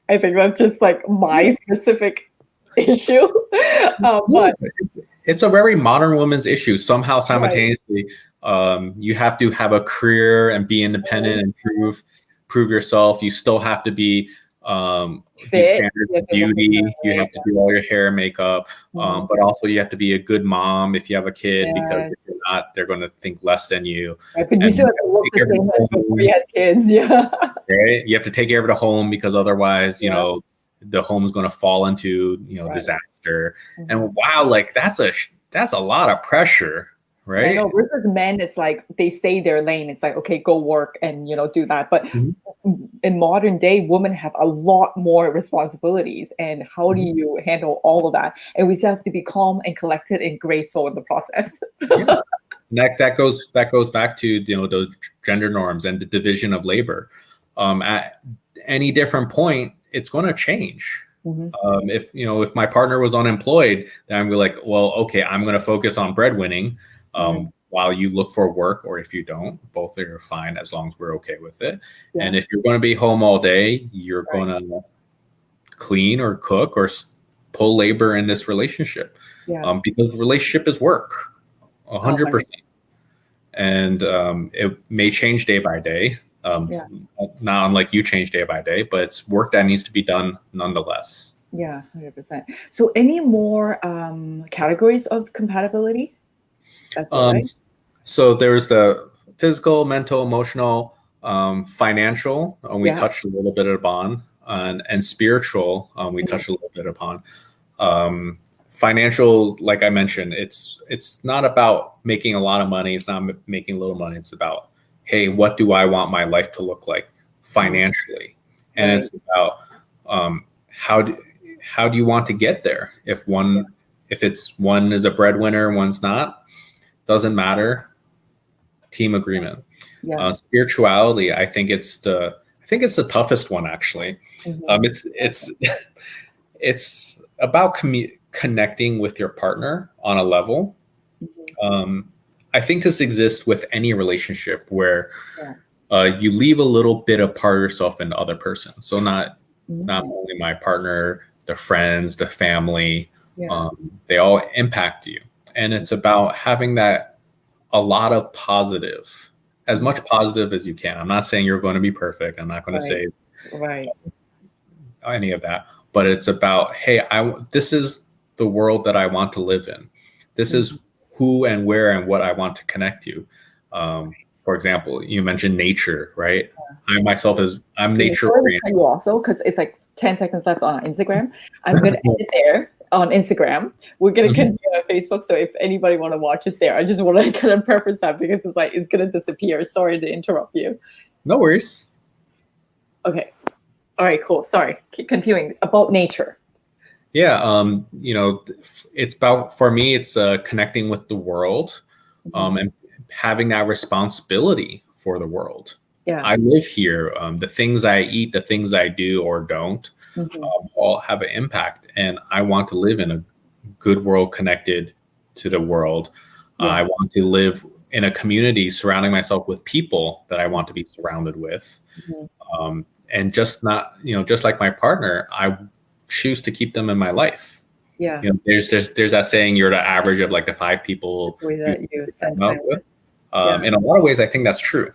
I think that's just like my specific issue. But It's a very modern woman's issue. Somehow, right, simultaneously, you have to have a career and be independent and prove yourself. You still have to be these fit, standards you have of to look a beauty. certain You way. have to do all your hair and makeup, Mhm. but also you have to be a good mom if you have a kid, because Yes. if you're not, they're going to think less than you. Right, but you And still you have have to to look take the care of same as the before you home, had kids. Yeah. right? You have to take care of the home because otherwise, Yeah. the home's going to fall into Right. disaster. Mhm. And wow, like that's a lot of pressure, I right? know versus men, it's like they stay their lane. It's like, okay, go work and do that. But Mhm, in modern day, women have a lot more responsibilities. And how do mhm. you handle all of that? And we still have to be calm and collected and graceful in the process. Yeah, and that goes back to those gender norms and the division of labor. At any different point, it's going to change. Mhm. If my partner was unemployed, then I'm like, well, okay, I'm going to focus on breadwinning Mm. while you look for work, or if you don't, both are fine as long as we're okay with it. And Yeah. if you're going to be home all day, you're Right. going to clean or cook or pull labor in this relationship, Yeah. because the relationship is work, Oh, 100%. And it may change day by day, yeah. not unlike you change day by day, but it's work that needs to be done nonetheless. Yeah. 100%. So, any more categories of compatibility? That's it, Um, right? so there's the physical, mental, emotional, financial, and we Yeah. touched a little bit upon, and spiritual, we Mhm. touched a little bit upon. Financial, like I mentioned, it's not about making a lot of money. It's not making a little money. It's about, hey, what do I want my life to look like Mm. financially? And Right. it's about um, how do how do you want to get there? Yeah. If one is a breadwinner, one's not, doesn't matter. Team agreement. Yeah. Spirituality, I think it's the toughest one actually. Mhm. It's about connecting with your partner on a level. Mhm. Um, I think this exists with any relationship where Yeah. you leave a little bit of part of yourself in the other person. So not Mhm. only my partner, the friends, the family, Yeah. they all impact you, and it's about having that a lot of positive, as Mhm. much positive as you can. I'm not saying you're going to be perfect. I'm not going to Right. say Right. any of that, but it's about, hey, this is the world that I want to live in. This Mhm. is who and where and what I want to connect to. For example, you mentioned nature, right? I myself I'm Okay, nature sorry to oriented. cut you off though, because it's like 10 seconds left on Instagram. I'm gonna end it there. on Instagram. We're gonna Mhm. continue on Facebook. So if anybody want to watch us there, I just want to kind of preface that because it's like it's gonna disappear. Sorry to interrupt you. No worries. Okay. All right. Cool. Sorry. Keep continuing about nature. Yeah, it's about, for me, it's connecting with the world, Mhm. and having that responsibility for the world. Yeah. I live here. The things I eat, the things I do or don't, Mhm. all have an impact, and I want to live in a good world connected to the world. Yeah. I want to live in a community surrounding myself with people that I want to be surrounded with. Mhm. And just not, just like my partner, I choose to keep them in my life. Yeah. There's that saying, you're the average of like the five people The way you that you spend hang time out with. with. Yeah. In a lot of ways, I think that's true.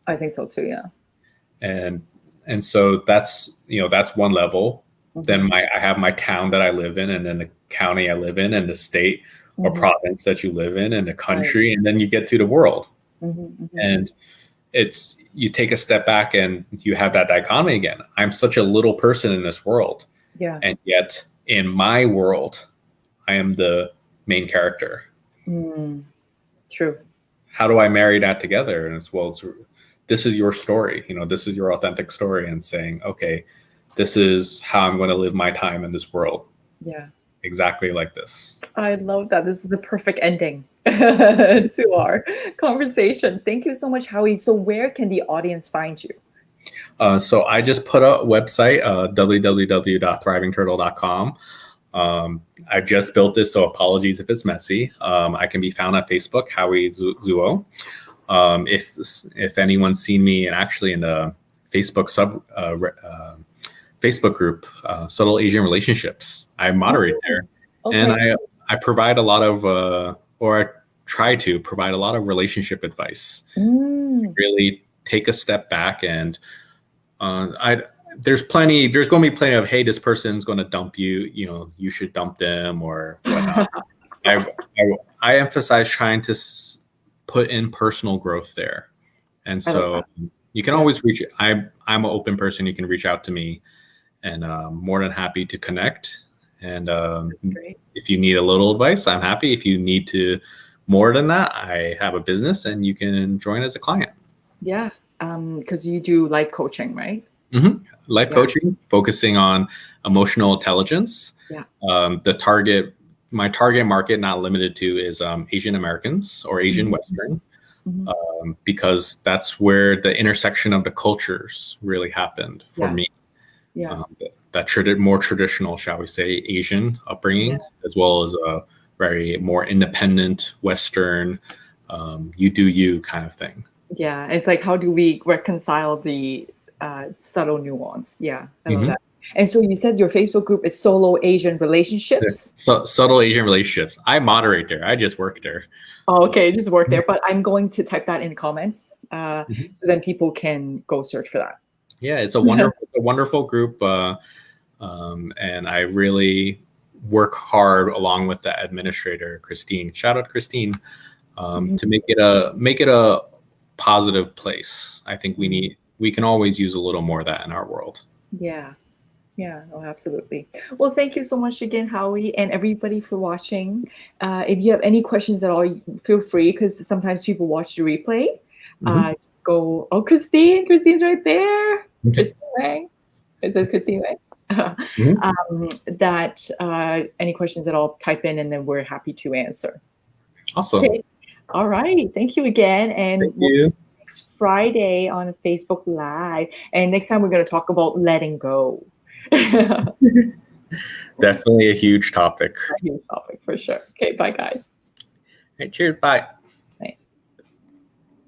I think so too. Yeah. And so that's one level. Mhm. Then I have my town that I live in, and then the county I live in, and the state or Mhm. province that you live in, and the Right. country, and then you get to the world. Mhm. Mhm. And it's, you take a step back and you have that dichotomy again. I'm such a little person in this world, Yeah. and yet in my world, I am the main character. Mm. True. How do I marry that together? And this is your story. This is your authentic story, and saying, okay, this is how I'm going to live my time in this world, Yeah. exactly like this. I love that. This is the perfect ending to our conversation. Thank you so much, Howie. So, where can the audience find you? So I just put a website, www.thrivingturtle.com. I just built this, so apologies if it's messy. I can be found on Facebook, Howie Zuo. If anyone's seen me, and actually in the Facebook Facebook group, Subtle Asian Relationships, I moderate Oh, there, and okay. I provide a lot of, or I try to provide a lot of relationship advice. Mm. Really take a step back, and I there's going to be plenty of, hey, this person's going to dump you, you should dump them or whatnot. I've, I emphasize trying to put in personal growth there. And I love so that. you can Yeah, always I'm an open person. You can reach out to me, and more than happy to connect. And that's great. if you need a little advice, I'm happy. If you need to more than that, I have a business, and you can join as a client. Yeah, because you do life coaching, right? Mm-hmm. Life Yeah, coaching, focusing on emotional intelligence. yeah. My target market, not limited to, is Asian Americans or Asian Mhm, Western, mhm. because that's where the intersection of the cultures really happened for Yeah, me. yeah, More traditional, shall we say, Asian yeah, upbringing, as well as a very more independent Western, you do you kind of thing. yeah. It's like, how do we reconcile the subtle nuance? Yeah, I love Mm-hmm. that. And so you said your Facebook group is Solo Asian Relationships. So, subtle Asian relationships. I moderate there. I just work there. Oh, okay, just work there. But I'm going to type that in comments Mhm. so then people can go search for that. Yeah, it's a wonderful group, and I really work hard along with the administrator, Christine. Shout out Christine, Mhm, to make it a positive place. I think mhm. we can always use a little more of that in our world. Yeah. Yeah, oh, absolutely. Well, thank you so much again, Howie, and everybody for watching. If you have any questions at all, feel free because sometimes people watch the replay. Mhm. Just go, oh, Christine's right there. Okay. Christine Wang. It says Christine Wang. Mhm. That any questions at all, type in, and then we're happy to answer. Awesome. Okay. All right. Thank you again, Thank and we'll see you. you next Friday on Facebook Live. And next time we're going to talk about letting go. Definitely a huge topic. A huge topic for sure. Okay, bye guys. Hey, cheers. Bye.